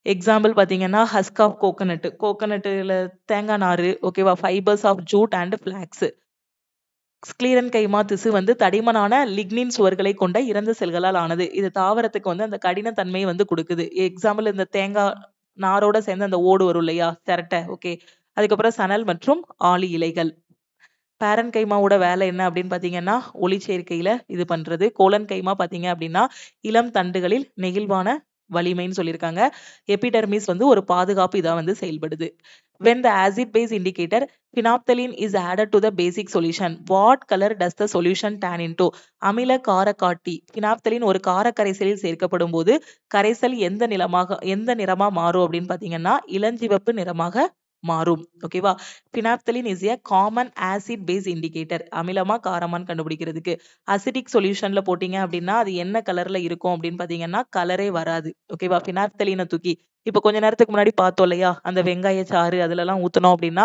எக்ஸாம்பிள் பாத்தீங்கன்னா, ஹஸ்க் ஆஃப் கோகனட். கோகனட்ல தேங்காய் நாரு, ஓகேவா? Fibres of jute and flax. Sclerenchyma திசு வந்து தடிமனான லிக்னின் சுவர்களை கொண்ட இறந்த செல்களால் ஆனது. இது தாவரத்துக்கு வந்து அந்த கடின தன்மையை வந்து கொடுக்குது. எக்ஸாம்பிள் இந்த தேங்காய் நாரோட சேர்ந்து அந்த ஓடு வரும் இல்லையா? சிரட்டை. ஓகே. அதுக்கப்புறம் சணல் மற்றும் ஆளி இலைகள். பேரன் கைமாவோட வேலை என்ன அப்படின்னு பாத்தீங்கன்னா, ஒளிச்சேர்க்கையில இது பண்றது. கோலன் கைமா பாத்தீங்க அப்படின்னா, இளம் தண்டுகளில் நெகிழ்வான வலிமைன்னு சொல்லியிருக்காங்க. எபிடெர்மிஸ் வந்து ஒரு பாதுகாப்பு இதா வந்து செயல்படுது. When the acid base indicator phenolphthalein is added to the basic solution, what color does the solution turn into? அமில காரக்காட்டி phenolphthalein ஒரு கார கரைசலில் சேர்க்கப்படும் போது கரைசல் எந்த நிறமா மாறும் அப்படின்னு பாத்தீங்கன்னா, இளஞ்சிவப்பு நிறமாக மாறும். ஓகேவா? phenolphthalein is a common acid base indicator. அமிலமா காரமான்னு கண்டுபிடிக்கிறதுக்கு. அசிடிக் சொல்யூஷன்ல போட்டீங்க அப்படின்னா அது என்ன கலர்ல இருக்கும் அப்படின்னு பாத்தீங்கன்னா கலரே வராது. ஓகேவா? phenolphthalein தூக்கி இப்ப கொஞ்ச நேரத்துக்கு முன்னாடி பார்த்தோம் இல்லையா? அந்த வெங்காய சாறு அதுல எல்லாம் ஊத்துனோம் அப்படின்னா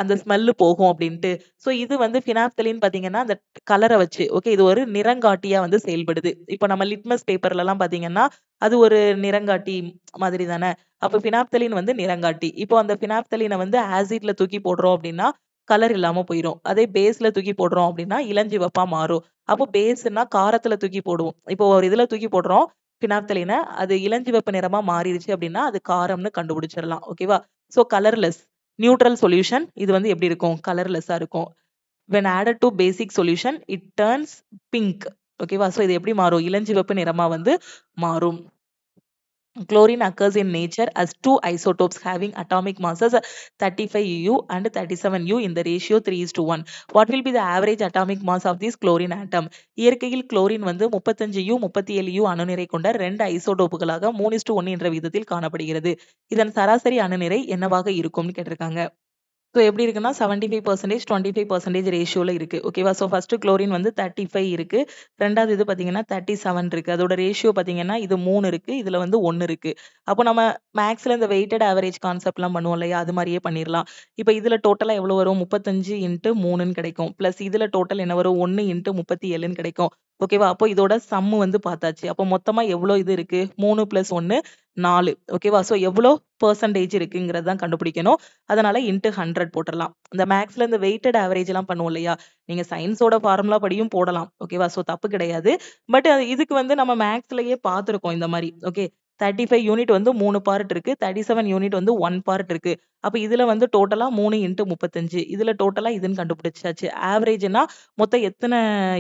அந்த ஸ்மெல் போகும் அப்படின்ட்டு. சோ இது வந்து phenolphthalein பாத்தீங்கன்னா அந்த கலரை வச்சு ஓகே இது ஒரு நிறங்காட்டியா வந்து செயல்படுது. இப்ப நம்ம லிட்மஸ் பேப்பர்ல எல்லாம் பாத்தீங்கன்னா அது ஒரு நிறங்காட்டி மாதிரி தானே. அப்ப phenolphthalein வந்து நிறங்காட்டி. இப்போ அந்த phenolphthalein வந்து ஆசிட்ல தூக்கி போடுறோம் அப்படின்னா கலர் இல்லாம போயிரும். அதே பேஸ்ல தூக்கி போடுறோம் அப்படின்னா இளஞ்சிவப்பா மாறும். அப்போ பேஸ்னா காரத்துல தூக்கி போடுவோம். இப்போ ஒரு இதுல தூக்கி போடுறோம் phenolphthalein அது இளஞ்சிவப்பு நிறமா மாறிடுச்சு அப்படின்னா அது காரம்னு கண்டுபிடிச்சிடலாம். ஓகேவா? சோ கலர்லெஸ் நியூட்ரல் சொல்யூஷன் இது வந்து எப்படி இருக்கும்? கலர்லெஸ்ஸா இருக்கும். When added to basic solution, it turns pink. ஓகேவா? சோ இது எப்படி மாறும்? இளஞ்சிவப்பு நிறமா வந்து மாறும். Chlorine occurs in nature as two isotopes having atomic masses 35U and 37U in the ratio 3:1. What will be the average atomic mass of this chlorine atom? இயற்கையில் chlorine வந்து 35U 37U அணுநிறை கொண்ட 2 ஐசோடோப்புகளாக 3:1 என்ற விதத்தில் காணப்படுகிறது. இதன் சராசரி அணுநிறை என்னவாக இருக்கும்னு கேட்டிருக்காங்க. ஸோ எப்படி இருக்குன்னா 75% 25% ரேஷியோல இருக்கு. ஓகேவா? ஸோ ஃபர்ஸ்ட் குளோரின் வந்து 35 இருக்கு. ரெண்டாவது இது பார்த்தீங்கன்னா 37 இருக்கு. அதோட ரேஷியோ பார்த்தீங்கன்னா இது 3 இருக்கு. இதுல வந்து 1 இருக்கு. அப்போ நம்ம மேக்ஸ்ல இந்த வெயிட்டட் ஆவரேஜ் கான்செப்ட்லாம் பண்ணுவோம் இல்லையா? அது மாதிரியே பண்ணிரலாம். இப்போ இதுல டோட்டலா எவ்வளவு வரும்? 35 இன்டு 3ன்னு கிடைக்கும். பிளஸ் இதுல டோட்டல் என்ன வரும்? 1 இன்டு 37ன்னு கிடைக்கும். ஓகேவா? அப்போ இதோட சம் வந்து பார்த்தாச்சு. அப்போ மொத்தமா எவ்வளோ இது இருக்கு? 3 + 1 4. ஓகேவா? ஸோ எவ்வளோ பெர்சன்டேஜ் இருக்குங்கிறது தான் கண்டுபிடிக்கணும். அதனால இன்டு 100 போட்டுறலாம். இந்த மேக்ஸ்ல இந்த வெயிட்டட் ஆவரேஜ் எல்லாம் பண்ணுவோம் இல்லையா? நீங்க சயின்ஸோட ஃபார்முலா படியும் போடலாம். ஓகேவா? சோ தப்பு கிடையாது. பட் இதுக்கு வந்து நம்ம மேக்ஸ்லயே பார்த்திருக்கோம் இந்த மாதிரி. ஓகே. 35 யூனிட் வந்து 3 பார்ட் இருக்கு. 37 யூனிட் வந்து 1 பார்ட் இருக்கு. அப்ப இதுல வந்து டோட்டலா 3 இன்டு 35. இதுல டோட்டலா இதுன்னு கண்டுபிடிச்சாச்சு. ஆவரேஜ்னா மொத்தம் எத்தன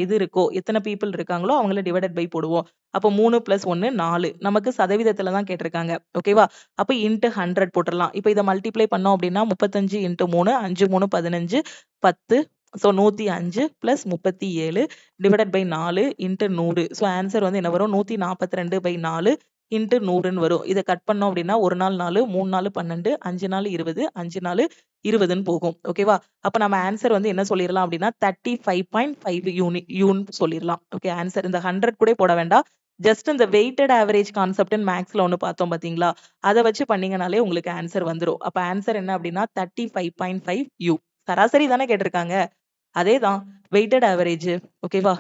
இது இருக்கோ, எத்தன பீப்பிள் இருக்காங்களோ அவங்கள டிவைடட் பை போடுவோம். அப்ப 3 + 1 4. நமக்கு சதவீதத்துல தான் கேட்டிருக்காங்க. ஓகேவா? அப்ப இன்டு 100 போட்டுறலாம். இப்ப இத மல்டிப்ளை பண்ணோம் அப்படின்னா 35 into 3 5 3 15 10. So 105 + 37 divided by 4 into 100. So answer வந்து என்ன வரும்? 142/4 இன்டு 100ன்னு வரும். இத கட் பண்ணோம் அப்படின்னா 1 நாள் 4, 3 நாள் 12, 5 நாள் 20, 5 நாள் 20ன்னு போகும். ஓகேவா? அப்ப நம்ம ஆன்சர் வந்து என்ன சொல்லிரலாம் அப்படின்னா 35.5 யூன்னு சொல்லிரலாம். ஓகே, ஆன்சர் இந்த 100 கூட போட வேண்டாம். ஜஸ்ட் இந்த வெயிட்டட் ஆவரேஜ் கான்செப்ட்ன்னு மேத்ஸ்ல ஒண்ணு பார்த்தோம் பாத்தீங்களா? அத வச்சு பண்ணீங்கனாலே உங்களுக்கு ஆன்சர் வந்துரும். அப்ப ஆன்சர் என்ன அப்படின்னா 35.5 யூ. சராசரி தானே கேட்டிருக்காங்க. அதேதான் வெயிட்டட் ஆவரேஜ். ஓகேவா?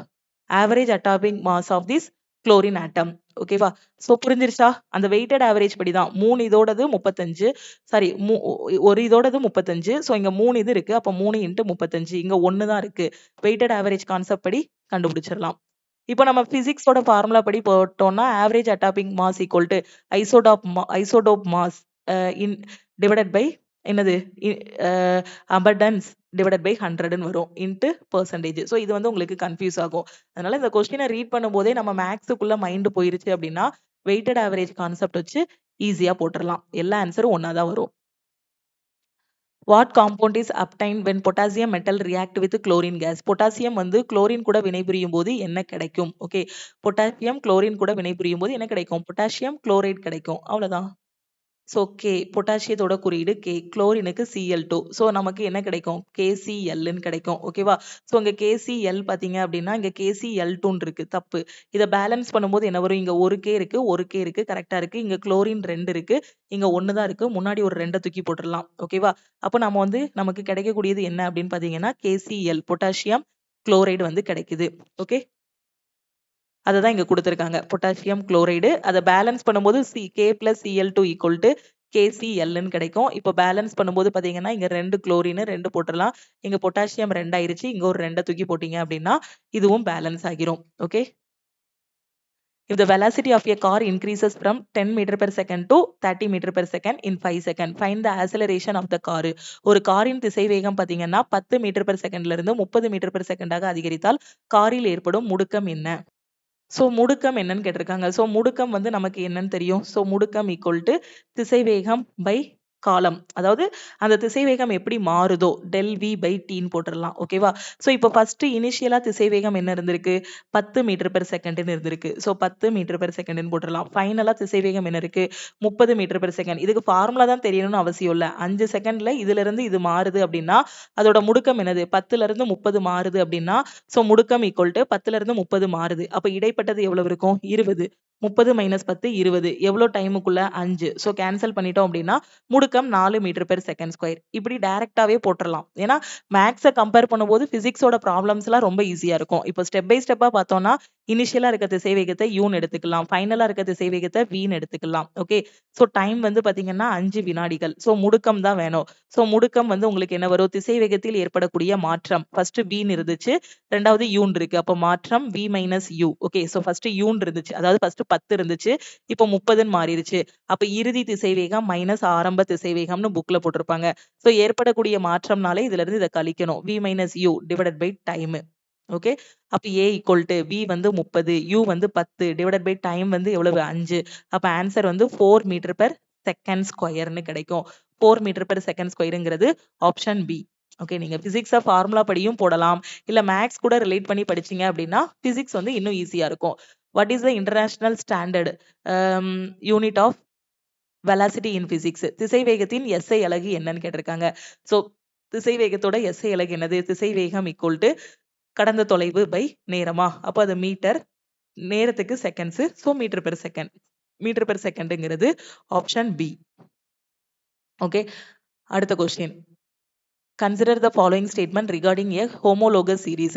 Average atomic mass of this chlorine atom. ஓகேவா? சோ புரிஞ்சிருச்சா? அந்த வெயிட்டட் ஆவரேஜ் படிதான் 3 இதோடது 35. சாரி, ஒரு இதோடது 35. சோ இங்க 3 இது இருக்கு. அப்ப 3 இன்டு 35. இங்க 1 தான் இருக்கு. வெயிட்டட் ஆவரேஜ் கான்செப்ட் படி கண்டுபிடிச்சிடலாம். இப்போ நம்ம பிசிக்ஸோட ஃபார்முலா படி போட்டோம்னா average atomic mass equal to isotope mass in divided by என்னது அபண்டன்ஸ் டிவைடட் பை 100ன்னு வரும் இன்ட்டு பெர்சன்டேஜ். ஸோ இது வந்து உங்களுக்கு கன்ஃபியூஸ் ஆகும். அதனால இந்த கொஸ்டினை ரீட் பண்ணும்போதே நம்ம மேக்ஸுக்குள்ள மைண்ட் போயிருச்சு அப்படின்னா வெயிட்டட் ஆவரேஜ் கான்செப்ட் வச்சு ஈஸியா போட்டுடலாம். எல்லா ஆன்சரும் ஒன்னா தான் வரும். What compound is obtained when potassium metal react with chlorine case? Potassium வந்து குளோரின் கூட வினைபுரியும் போது என்ன கிடைக்கும்? ஓகே, பொட்டாசியம் குளோரின் கூட வினைபுரியும் போது என்ன கிடைக்கும்? பொட்டாசியம் குளோரைட் கிடைக்கும். அவ்வளவுதான். ஸோ கே பொட்டாசியத்தோட குறியீடு கே, குளோரினுக்கு Cl2. ஸோ நமக்கு என்ன கிடைக்கும்? KClன்னு கிடைக்கும். ஓகேவா? ஸோ இங்க KCl பாத்தீங்க அப்படின்னா இங்க KCl2 இருக்கு. தப்பு. இதை பேலன்ஸ் பண்ணும்போது என்ன வரும்? இங்க ஒரு கே இருக்கு, ஒரு கே இருக்கு, கரெக்டா இருக்கு. இங்க குளோரின் 2 இருக்கு, இங்க 1 தான் இருக்கு. முன்னாடி ஒரு 2 தூக்கி போட்டுடலாம். ஓகேவா? அப்போ நம்ம வந்து நமக்கு கிடைக்கக்கூடியது என்ன அப்படின்னு பாத்தீங்கன்னா KCl, பொட்டாசியம் குளோரைடு வந்து கிடைக்குது. ஓகே, அததான் இங்க கொடுத்திருக்காங்க. Potassium chloride. அதை பேலன்ஸ் பண்ணும்போது K + Cl2 = KClன்னு கிடைக்கும். இப்போ பேலன்ஸ் பண்ணும்போது பாத்தீங்கன்னா இங்க 2 குளோரின் 2 போட்டுடலாம். இங்க பொட்டாசியம் 2 ஆயிருச்சு. இங்க ஒரு 2 தூக்கி போட்டீங்க அப்படின்னா இதுவும் பேலன்ஸ் ஆகிரும். Okay. If the velocity of a car increases from 10 meter per second to 30 meter per second in 5 seconds, find the acceleration of the car. ஒரு காரின் திசைவேகம் பாத்தீங்கன்னா 10 மீட்டர் per secondல இருந்து 30 மீட்டர் per second அதிகரித்தால் காரில் ஏற்படும் முடுக்கம் என்ன? சோ முடுக்கம் என்னன்னு கேட்டிருக்காங்க. சோ முடுக்கம் வந்து நமக்கு என்னன்னு தெரியும். சோ முடுக்கம் ஈக்குவல் டு திசைவேகம் பை காலம். அதாவது அந்த திசைவேகம் எப்படி மாறுதோ டெல் வி பை டீன்னு போட்டுடலாம். ஓகேவா? சோ இப்போ ஃபர்ஸ்ட் இனிஷியலா திசைவேகம் என்ன இருந்திருக்கு? 10 மீட்டர் பெர் செகண்ட்னு இருந்திருக்கு. சோ 10 மீட்டர் பெர் செகண்ட்னு போட்டுடலாம். ஃபைனலா திசைவேகம் என்ன இருக்கு? 30 மீட்டர் பெர் செகண்ட். இதுக்கு ஃபார்முலா தான் தெரியணும்னு அவசியம் இல்ல. 5 செகண்ட்ல இதுல இருந்து இது மாறுது அப்படின்னா அதோட முடுக்கம் என்னது? 10ல இருந்து 30 மாறுது அப்படின்னா சோ முடுக்கம் ஈக்குவல் டு 10ல இருந்து 30 மாறுது. அப்ப இடைப்பட்டது எவ்வளவு இருக்கும்? 20. 30 - 10 20. எவ்வளவு டைமுக்குள்ள? 5. சோ கேன்சல் பண்ணிட்டோம் அப்படின்னா முடுக்கம் 4 மீட்டர் பெர் செகண்ட் ஸ்கொயர். இப்படி டைரக்டாவே போட்டுறலாம். ஏன்னா மேக்ஸை கம்பேர் பண்ணும்போது பிசிக்ஸோட ப்ராப்ளம்ஸ் எல்லாம் ரொம்ப ஈஸியா இருக்கும். இப்போ ஸ்டெப் பை ஸ்டெப்பா பார்த்தோம்னா இனிஷியலா இருக்க திசைவேகத்தை யூன்னு எடுத்துக்கலாம், ஃபைனலா இருக்க திசைவேகத்தை வீன்னு எடுத்துக்கலாம். ஓகே, சோ டைம் வந்து பாத்தீங்கன்னா 5 வினாடிகள். சோ முடுக்கம் தான் வேணும். சோ முடுக்கம் வந்து உங்களுக்கு என்ன வரும்? திசைவேகத்தில் ஏற்படக்கூடிய மாற்றம். ஃபர்ஸ்ட் வீன்னு இருந்துச்சு, ரெண்டாவது யூன் இருக்கு. அப்ப மாற்றம் v - u. Okay, so first U இருந்துச்சு, அதாவது ஃபர்ஸ்ட் 10 இருந்துச்சு, இப்போ 30ன்னு மாறிடுச்சு. அப்ப இறுதி திசைவேகம் மைனஸ் ஆரம்ப திசைவேகம்னு புக்ல போட்டிருப்பாங்க. சோ ஏற்படக்கூடிய மாற்றம்னாலே இதுல இருந்து இதை கழிக்கணும். v - u divided by time. Okay, அப்ப a ஈக்குவல் டு v வந்து 30, u வந்து 10 டிவைடட் பை டைம் வந்து எவ்வளவு? 5. அப்ப ஆன்சர் வந்து 4 மீட்டர் பெர் செகண்ட் ஸ்கொயர்னு கிடைக்கும். 4 மீட்டர் பெர் செகண்ட் ஸ்கொயருங்கிறது ஆப்ஷன் பி. ஓகே, நீங்க பிசிக்ஸ ஃபார்முலா படியும் போடலாம், இல்ல மேக்ஸ் கூட ரிலேட் பண்ணி படிச்சீங்க அப்படின்னா பிசிக்ஸ் வந்து இன்னும் ஈஸியா இருக்கும். What is the international standard unit of velocity in physics? திசைவேகத்தின் எஸ்ஐ அலகு என்னன்னு கேட்டிருக்காங்க. சோ திசைவேகத்தோட எஸ்ஐ அலகு என்னது? திசைவேகம் ஈக்குவல் டு கடந்த தொலைவு பை நேரமா? அப்ப அது மீட்டர், நேரத்துக்கு seconds. So metre per second. Metre per செகண்ட்ங்கிறது ஆப்ஷன் பி. ஓகே, அடுத்த question. Consider the following statement regarding a homologous series.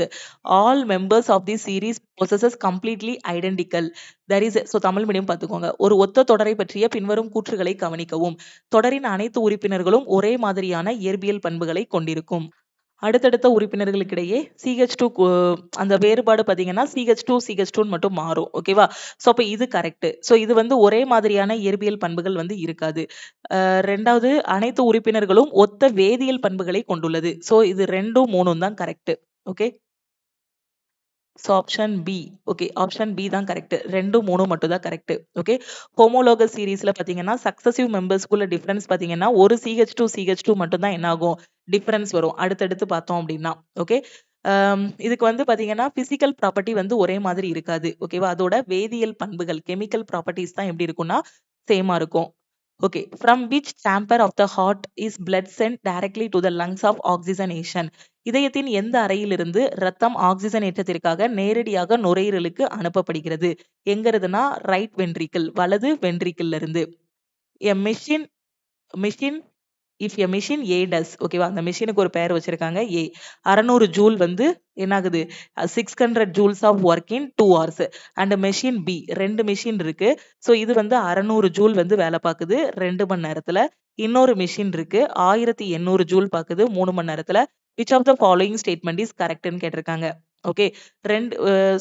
All members of this series possesses completely identical. There is so Tamil medium பார்த்துக்கோங்க. ஒரு ஒத்த தொடரை பற்றிய பின்வரும் கூற்றுகளை கவனிக்கவும். தொடரின் அனைத்து உறுப்பினர்களும் ஒரே மாதிரியான இயற்பியல் பண்புகளை கொண்டிருக்கும். அடுத்தடுத்த உறுப்பினர்களுக்கிடையே CH2 அந்த வேறுபாடு பார்த்தீங்கன்னா CH2 மட்டும் மாறும். ஓகேவா? ஸோ அப்ப இது கரெக்ட். ஸோ இது வந்து ஒரே மாதிரியான இயற்பியல் பண்புகள் வந்து இருக்காது. 2வது அனைத்து உறுப்பினர்களும் ஒத்த வேதியியல் பண்புகளை கொண்டுள்ளது. ஸோ இது 2ம் 3ம் தான் correct. Okay. So option B. Okay. Option B தான் கரெக்ட். 2, 3 மட்டும் தான் கரெக்ட். ஓகே. ஹோமோலோகஸ் சீரிஸ்ல பார்த்தீங்கன்னா, சக்சசிவ் மெம்பர்ஸ்க்குள்ள டிஃபரன்ஸ் பார்த்தீங்கன்னா, ஒரு CH2 மட்டும் தான் என்ன ஆகும்? டிஃபரன்ஸ் வரும். அடுத்தடுத்து பார்த்தோம் அப்படின்னா. ஓகே. இதுக்கு வந்து பார்த்தீங்கன்னா, பிசிக்கல் ப்ராப்பர்ட்டி வந்து ஒரே மாதிரி இருக்காது. ஓகேவா? அதோட வேதியியல் பண்புகள், கெமிக்கல் ப்ராப்பர்ட்டீஸ் தான் எப்படி இருக்கும்னா, சேமா இருக்கும். Okay. From which chamber of the heart is blood sent directly to the lungs of oxygenation? இதயத்தின் எந்த அறையிலிருந்து ரத்தம் ஆக்சிஜனேற்றத்திற்காக நேரடியாக நுரையீரலுக்கு அனுப்பப்படுகிறது? எங்கிறதுனா ரைட் வென்ட்ரிக்கிள், வலது வென்ட்ரிக்கிள்ல இருந்து. A machine machine if a machine A does. ஓகேவா? அந்த மெஷினுக்கு ஒரு பெயர் வச்சிருக்காங்க ஏ. 600 ஜூல் வந்து என்ன ஆகுது? 600 joules of work in 2 hours. And machine B 2 machine இருக்கு. ஸோ இது வந்து 600 ஜூல் வந்து வேலை பார்க்குது 2 மணி நேரத்துல. இன்னொரு மெஷின் இருக்கு 1800 ஜூல் பார்க்குது 3 மணி நேரத்துல. Which of the following statement is கரெக்ட்னு கேட்டிருக்காங்க. ஓகே.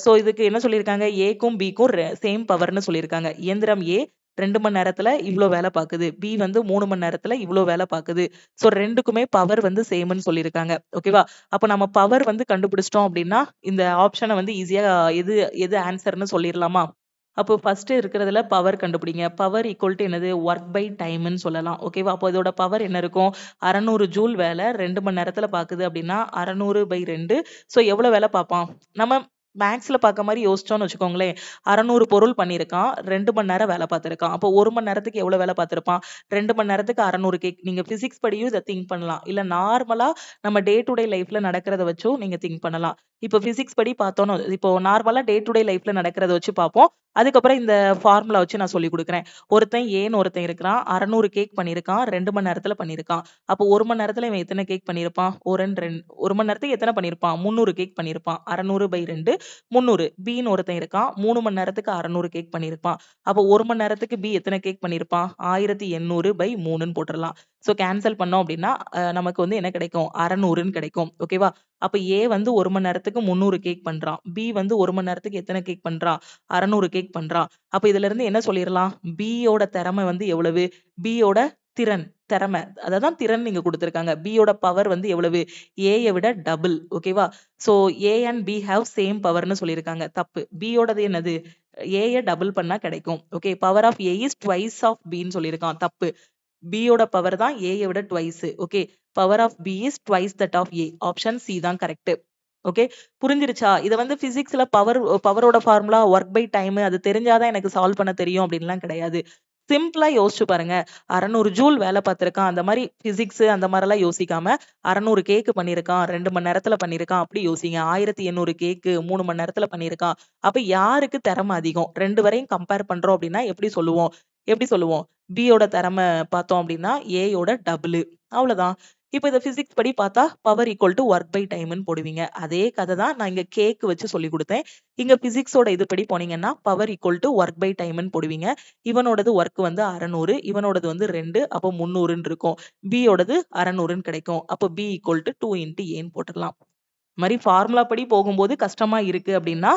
ஸோ இதுக்கு என்ன சொல்லியிருக்காங்க? ஏக்கும் பிக்கும் சேம் பவர்னு சொல்லியிருக்காங்க. இயந்திரம் ஏ 2 மணி நேரத்துல இவ்ளோ வேலை பாக்குது. பி வந்து 3 மணி நேரத்துல இவ்ளோ வேலை பாக்குது. ஸோ 2க்குமே பவர் வந்து சேம்ன்னு சொல்லியிருக்காங்க. ஓகேவா? அப்ப நம்ம பவர் வந்து கண்டுபிடிச்சிட்டோம் அப்படின்னா, இந்த ஆப்ஷன வந்து ஈஸியா எது எது ஆன்சர்ன்னு சொல்லிரலாமா? அப்போ ஃபர்ஸ்ட் இருக்கிறதுல பவர் கண்டுபிடிங்க. பவர் ஈக்குவல் டூ என்னது? ஒர்க் பை டைம்ன்னு சொல்லலாம். ஓகேவா? அப்போ இதோட பவர் என்ன இருக்கும்? 600 ஜூல் வேலை 2 மணி நேரத்துல பாக்குது அப்படின்னா 600/2. ஸோ எவ்வளவு வேலை பார்ப்பான்? நம்ம மேத்ஸ்ல பார்க்க மாரி யோசிச்சோம்னு வச்சுக்கோங்களேன். 600 பொருள் பண்ணியிருக்கான். 2 மணி நேரம் வேலை பார்த்திருக்கான். அப்போ 1 மணி நேரத்துக்கு எவ்வளவு வேலை பார்த்திருப்பான்? 2 மணி நேரத்துக்கு 600 கேக். நீங்க பிசிக்ஸ் படியும் இத திங்க் பண்ணலாம். இல்ல நார்மலா நம்ம டே டு டே லைஃப்ல நடக்கிறத வச்சும் நீங்க திங்க் பண்ணலாம். இப்போ பிசிக்ஸ் படி பார்த்தோம்னு இப்போ நார்மலா டே டு டே லைஃப்ல நடக்கிறத வச்சு பார்ப்போம். அதுக்கப்புறம் இந்த ஃபார்முலா வச்சு நான் சொல்லிக் குடுக்குறேன். ஒருத்தன் ஏன்னு ஒருத்தன் இருக்கிறான். 600 கேக் பண்ணியிருக்கான். 2 மணி நேரத்துல பண்ணியிருக்கான். அப்போ 1 மணி நேரத்துல இவன் எத்தனை கேக் பண்ணியிருப்பான்? 1 மணி நேரத்துக்கு எத்தனை பண்ணியிருப்பான்? 300 கேக் பண்ணியிருப்பான். 600/2 300. பின்னு ஒருத்தன் இருக்கான். 3 மணி நேரத்துக்கு 600 கேக் பண்ணியிருப்பான். அப்போ 1 மணி நேரத்துக்கு பி எத்தனை கேக் பண்ணியிருப்பான்? 1800/3ன்னு போட்டுறலாம். ஸோ கேன்சல் பண்ணோம் அப்படின்னா, நமக்கு வந்து என்ன கிடைக்கும்? 600ன்னு கிடைக்கும். ஓகேவா? அப்ப ஏ வந்து 1 மணி நேரத்துக்கு 300 கேக் பண்றான். பி வந்து 1 மணி நேரத்துக்கு எத்தனை கேக் பண்றான்? 600 கேக் பண்றான். அப்ப இதுல இருந்து என்ன சொல்லிறலாம்? பியோட திறமை வந்து எவ்வளவு? பியோட திறமை. அததான் திறன் இங்க குடுத்திருக்காங்க. பியோட பவர் வந்து எவ்வளவு? ஏய விட டபுள். ஓகேவா? So A and B have same பவர்ன்னு சொல்லியிருக்காங்க. தப்பு. பியோடது என்னது? ஏய டபுள் பண்ணா கிடைக்கும். Okay. Power of A is twice of பின்னு சொல்லியிருக்கான். தப்பு. பியோட பவர் தான் ஏய விட twice. Okay. Power of B is twice that of A. Option C தான் கரெக்ட். ஓகே. புரிஞ்சிருச்சா? இத வந்து பிசிக்ஸ்ல பவரோட ஃபார்முலா, ஒர்க் பை டைம் அது தெரிஞ்சாதான் எனக்கு சால்வ் பண்ண தெரியும் அப்படின்லாம் கிடையாது. சிம்பிளா யோசிச்சு பாருங்க. 600 ஜூல் வேலை பார்த்திருக்கான். அந்த மாரி பிசிக்ஸ் அந்த மாரிலாம் யோசிக்காம 600 கேக் பண்ணியிருக்கான். 2 மணி நேரத்துல பண்ணியிருக்கான். அப்படி யோசிங்க. 1800 கேக்கு 3 மணி நேரத்துல பண்ணியிருக்கான். அப்ப யாருக்கு திறமை அதிகம்? 2 வரையும் கம்பேர் பண்றோம் அப்படின்னா எப்படி சொல்லுவோம்? எப்படி சொல்லுவோம்? பியோட திறமை பார்த்தோம் அப்படின்னா ஏயோட டபுள். அவ்வளவுதான். இப்ப இத பிசிக்ஸ் படி பார்த்தா power equal to work by டைம்ன்னு போடுவீங்க. அதே கதை தான் நான் இங்க கேக் வச்சு சொல்லிக் குடுத்தேன். இங்க பிசிக்ஸோட இதுபடி போனீங்கன்னா power equal to work by டைம்ன்னு போடுவீங்க. இவனோடது ஒர்க் வந்து 600, இவனோடது வந்து 2, அப்போ 300ன்னு இருக்கும். பியோடது 600ன்னு கிடைக்கும். அப்போ பி ஈக்குவல் டு 2 இன்டு ஏன்னு போட்டுடலாம். இந்த மாதிரி ஃபார்முலா படி போகும்போது கஷ்டமா இருக்கு அப்படின்னா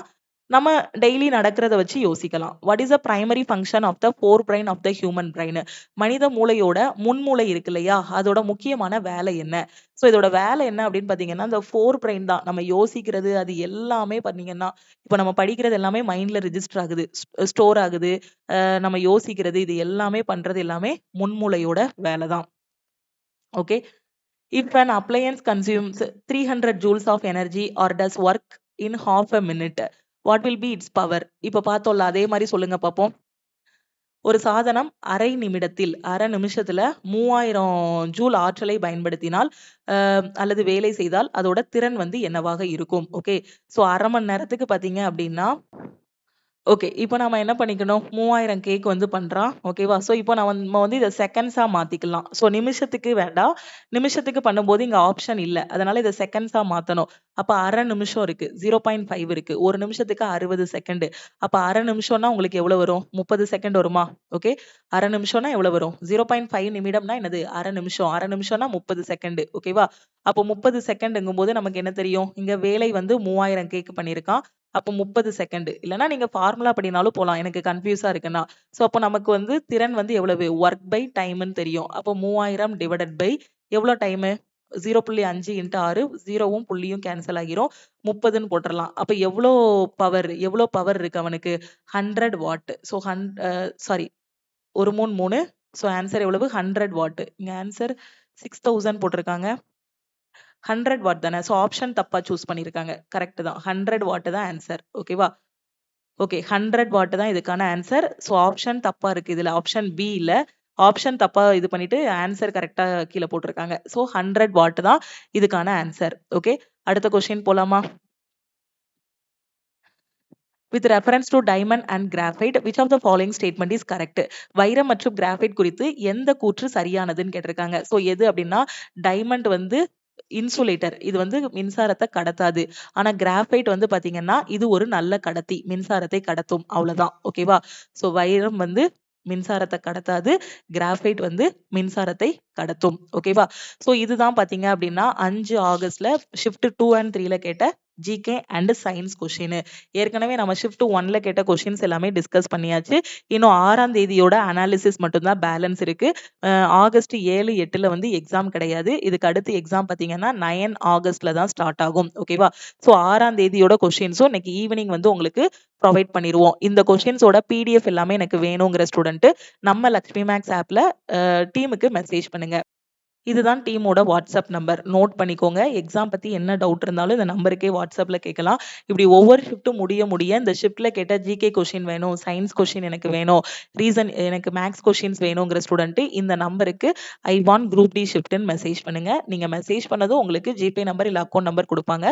நம்ம டெய்லி நடக்கிறத வச்சு யோசிக்கலாம். What is the primary function of the forebrain of the human brain? மனித மூளையோட முன்மூளை இருக்கு இல்லையா? அதோட முக்கியமான வேலை என்ன? ஸோ இதோட வேலை என்ன அப்படின்னு பாத்தீங்கன்னா, இந்த ஃபோர் பிரைன் தான். நம்ம யோசிக்கிறது அது எல்லாமே பாத்தீங்கன்னா, இப்ப நம்ம படிக்கிறது எல்லாமே மைண்ட்ல ரிஜிஸ்டர் ஆகுது, ஸ்டோர் ஆகுது. நம்ம யோசிக்கிறது இது எல்லாமே பண்றது எல்லாமே முன்மூளையோட வேலை தான். Okay. If an appliance consumes 300 joules of energy or does work in half a minute, what will be its power? இப்ப பார்த்தோம்ல அதே மாதிரி சொல்லுங்க பாப்போம். ஒரு சாதனம் அரை நிமிஷத்துல 3000 ஜூல் ஆற்றலை பயன்படுத்தினால் அல்லது வேலை செய்தால் அதோட திறன் வந்து என்னவாக இருக்கும்? ஓகே. சோ அரை மணி நேரத்துக்கு பாத்தீங்க அப்படின்னா ஓகே. இப்போ நாம என்ன பண்ணிக்கணும்? 3000 கேக் வந்து பண்றான். ஓகேவா? ஸோ இப்போ நம்ம வந்து இத செகண்ட்ஸா மாத்திக்கலாம். ஸோ நிமிஷத்துக்கு வேண்டாம். நிமிஷத்துக்கு பண்ணும்போது இங்க ஆப்ஷன் இல்ல. அதனால இத செகண்ட்ஸா மாத்தணும். அப்ப 1/2 நிமிஷம் இருக்கு. 0.5 இருக்கு. 1 நிமிஷத்துக்கு 60 செகண்ட். அப்ப 1/2 நிமிஷம்னா உங்களுக்கு எவ்வளவு வரும்? 30 செகண்ட் வருமா? ஓகே. 1/2 நிமிஷம்னா எவ்வளவு வரும்? 0.5 நிமிடம்னா என்னது? 1/2 நிமிஷம். 1/2 நிமிஷம்னா 30 செகண்ட். ஓகேவா? அப்போ 30 செகண்ட்ங்கும்போது நமக்கு என்ன தெரியும்? இங்க வேலை வந்து 3000 கேக் பண்ணியிருக்கான். அப்போ 30 செகண்ட். இல்லன்னா நீங்க ஃபார்முலா படினாலும் போலாம். எனக்கு கன்ஃப்யூஸா இருக்குன்னா. ஸோ அப்போ நமக்கு வந்து திறன் வந்து எவ்வளவு? வொர்க் பை டைம்ன்னு தெரியும். அப்போ 3000 டிவைடட் பை எவ்வளோ டைமு? 0.5 இன்டு 6 0வும் புள்ளியும் கேன்சல் ஆகிரும். 30ன்னு போட்டுறலாம். அப்ப எவ்வளோ பவர் இருக்கு அவனுக்கு? 100 what. So sorry 1 3 3. So answer எவ்வளவு? 100 வாட். இங்க ஆன்சர் 6000 போட்டிருக்காங்க. 100 வாட் தானே. ஸோ ஆப்ஷன் தப்பா சூஸ் பண்ணியிருக்காங்க. கரெக்ட் தான். 100 வாட் தான் ஆன்சர். ஓகேவா? ஓகே. 100 வாட் தான் இதுக்கான ஆன்சர். ஸோ ஆப்ஷன் தப்பா இருக்கு. இதுல ஆப்ஷன் பி இல்ல. ஆப்ஷன் தப்பா இது பண்ணிட்டு ஆன்சர் கரெக்ட்டா கீழ போட்டுருக்காங்க. ஸோ 100 வாட் தான் இதுக்கான ஆன்சர். ஓகே. அடுத்த கொஸ்டின் போலாமா? With reference to diamond and graphite which of the following statement is correct? வைரம் மற்றும் கிராஃபைட் குறித்து எந்த கூற்று சரியானதுன்னு கேட்டிருக்காங்க. ஸோ எது அப்படின்னா டைமண்ட் வந்து இன்சுலேட்டர். இது வந்து மின்சாரத்தை கடத்தாது. ஆனா கிராஃபைட் வந்து பாத்தீங்கன்னா இது ஒரு நல்ல கடத்தி. மின்சாரத்தை கடத்தும். அவ்வளவுதான். ஓகேவா? ஸோ வைரம் வந்து மின்சாரத்தை கடத்தாது. கிராஃபைட் வந்து மின்சாரத்தை கடத்தும். ஓகேவா? ஸோ இதுதான் பாத்தீங்க அப்படின்னா 5 ஆகஸ்ட்ல ஷிஃப்ட் 2 அண்ட் 3ல கேட்ட ஜிகே அண்ட் சயின்ஸ் கொஸ்டின். ஏற்கனவே நம்ம ஷிஃப்ட் 1ல கேட்ட கொஸ்டின்ஸ் எல்லாமே டிஸ்கஸ் பண்ணியாச்சு. இன்னும் 6ஆம் தேதியோட அனாலிசிஸ் மட்டும் தான் பேலன்ஸ் இருக்கு. ஆகஸ்ட் 7, 8ல வந்து எக்ஸாம் கிடையாது. இதுக்கு அடுத்து எக்ஸாம் பாத்தீங்கன்னா 9 ஆகஸ்ட்ல தான் ஸ்டார்ட் ஆகும். ஓகேவா? ஸோ 6ஆம் தேதியோட கொஸ்டின்ஸும் இன்னைக்கு ஈவினிங் வந்து உங்களுக்கு ப்ரொவைட் பண்ணிருவோம். இந்த கொஸ்டின்ஸோட பிடிஎஃப் எல்லாமே எனக்கு வேணுங்கிற ஸ்டூடெண்ட் நம்ம லக்ஷ்மி மேக்ஸ் ஆப்ல டீமுக்கு மெசேஜ் பண்ணுங்க. இதுதான் டீமோட வாட்ஸ்அப் நம்பர். நோட் பண்ணிக்கோங்க. எக்ஸாம் பத்தி என்ன டவுட் இருந்தாலும் இந்த நம்பருக்கே வாட்ஸ்அப்ல கேட்கலாம். இப்படி ஒவ்வொரு ஷிஃப்ட்டும் முடிய இந்த ஷிஃப்ட்ல கேட்ட ஜிகே கொஸ்டின் வேணும், சயின்ஸ் கொஸ்டின் எனக்கு வேணும், ரீசன் எனக்கு மேக்ஸ் கொஸ்டின்ஸ் வேணுங்கிற ஸ்டூடெண்ட் இந்த நம்பருக்கு ஐ வாண்ட் குரூப் டி ஷிஃப்ட்னு மெசேஜ் பண்ணுங்க. நீங்க மெசேஜ் பண்ணதும் உங்களுக்கு ஜிபே நம்பர் இல்ல அக்கௌண்ட் நம்பர் கொடுப்பாங்க.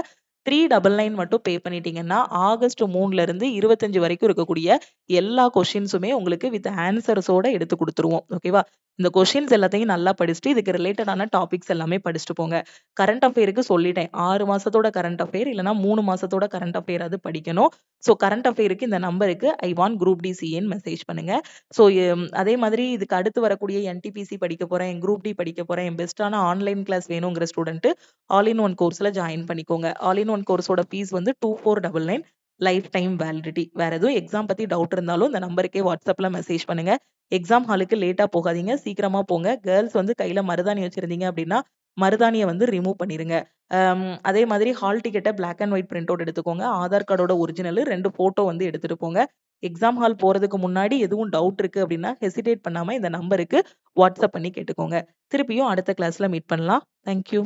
399 மட்டும் பே பண்ணிட்டீங்கன்னா ஆகஸ்ட் 3ல இருந்து 25 வரைக்கும் இருக்கக்கூடிய எல்லா கொஸ்டின்ஸுமே உங்களுக்கு வித் ஆன்சர்ஸோட எடுத்து கொடுத்துருவோம். ஓகேவா? இந்த கொஸ்டின்ஸ் எல்லாத்தையும் நல்லா படிச்சுட்டு இதுக்கு ரிலேட்டடான டாபிக்ஸ் எல்லாமே படிச்சுட்டு போங்க. கரண்ட் அஃபேருக்கு சொல்லிட்டேன். 6 மாசத்தோட கரண்ட் அஃபேர் இல்லனா 3 மாசத்தோட கரண்ட் அஃபேர் அது படிக்கணும். சோ கரண்ட் அஃபேருக்கு இந்த நம்பருக்கு ஐ வாண்ட் குரூப் டி சிஏன்னு மெசேஜ் பண்ணுங்க. சோ அதே மாதிரி இதுக்கு அடுத்து வரக்கூடிய என்டிபிசி படிக்க போறேன், குரூப் டி படிக்க போறேன், பெஸ்டான ஆன்லைன் கிளாஸ் வேணுங்கிற ஸ்டூடெண்ட் ஆல் இன் ஒன் கோர்ஸ்ல ஜாயின் பண்ணிக்கோங்க. ஆல் இன் ஒன் கோர்ஸோட ஃபீஸ் வந்து 2499 லைஃப் டைம் வேலிடிட்டி. வேற எதுவும் எக்ஸாம் பத்தி டவுட் இருந்தாலும் இந்த நம்பருக்கே வாட்ஸ்அப்ல மெசேஜ் பண்ணுங்க. எக்ஸாம் ஹாலுக்கு லேட்டா போகாதீங்க. சீக்கிரமா போங்க. கேர்ள்ஸ் வந்து கையில மருதாணி வச்சிருந்தீங்க அப்படின்னா, மருதாணிய வந்து ரிமூவ் பண்ணிருங்க. அதே மாதிரி ஹால் டிக்கெட்ட black and white print out எடுத்துக்கோங்க. ஆதார் கார்டோட ஒரிஜினல் 2 போட்டோ வந்து எடுத்துட்டு போங்க. எக்ஸாம் ஹால் போறதுக்கு முன்னாடி எதுவும் டவுட் இருக்கு அப்படின்னா, ஹெசிடேட் பண்ணாம இந்த நம்பருக்கு வாட்ஸ்அப் பண்ணி கேட்டுக்கோங்க. திருப்பியும் அடுத்த கிளாஸ்ல மீட் பண்ணலாம். Thank you.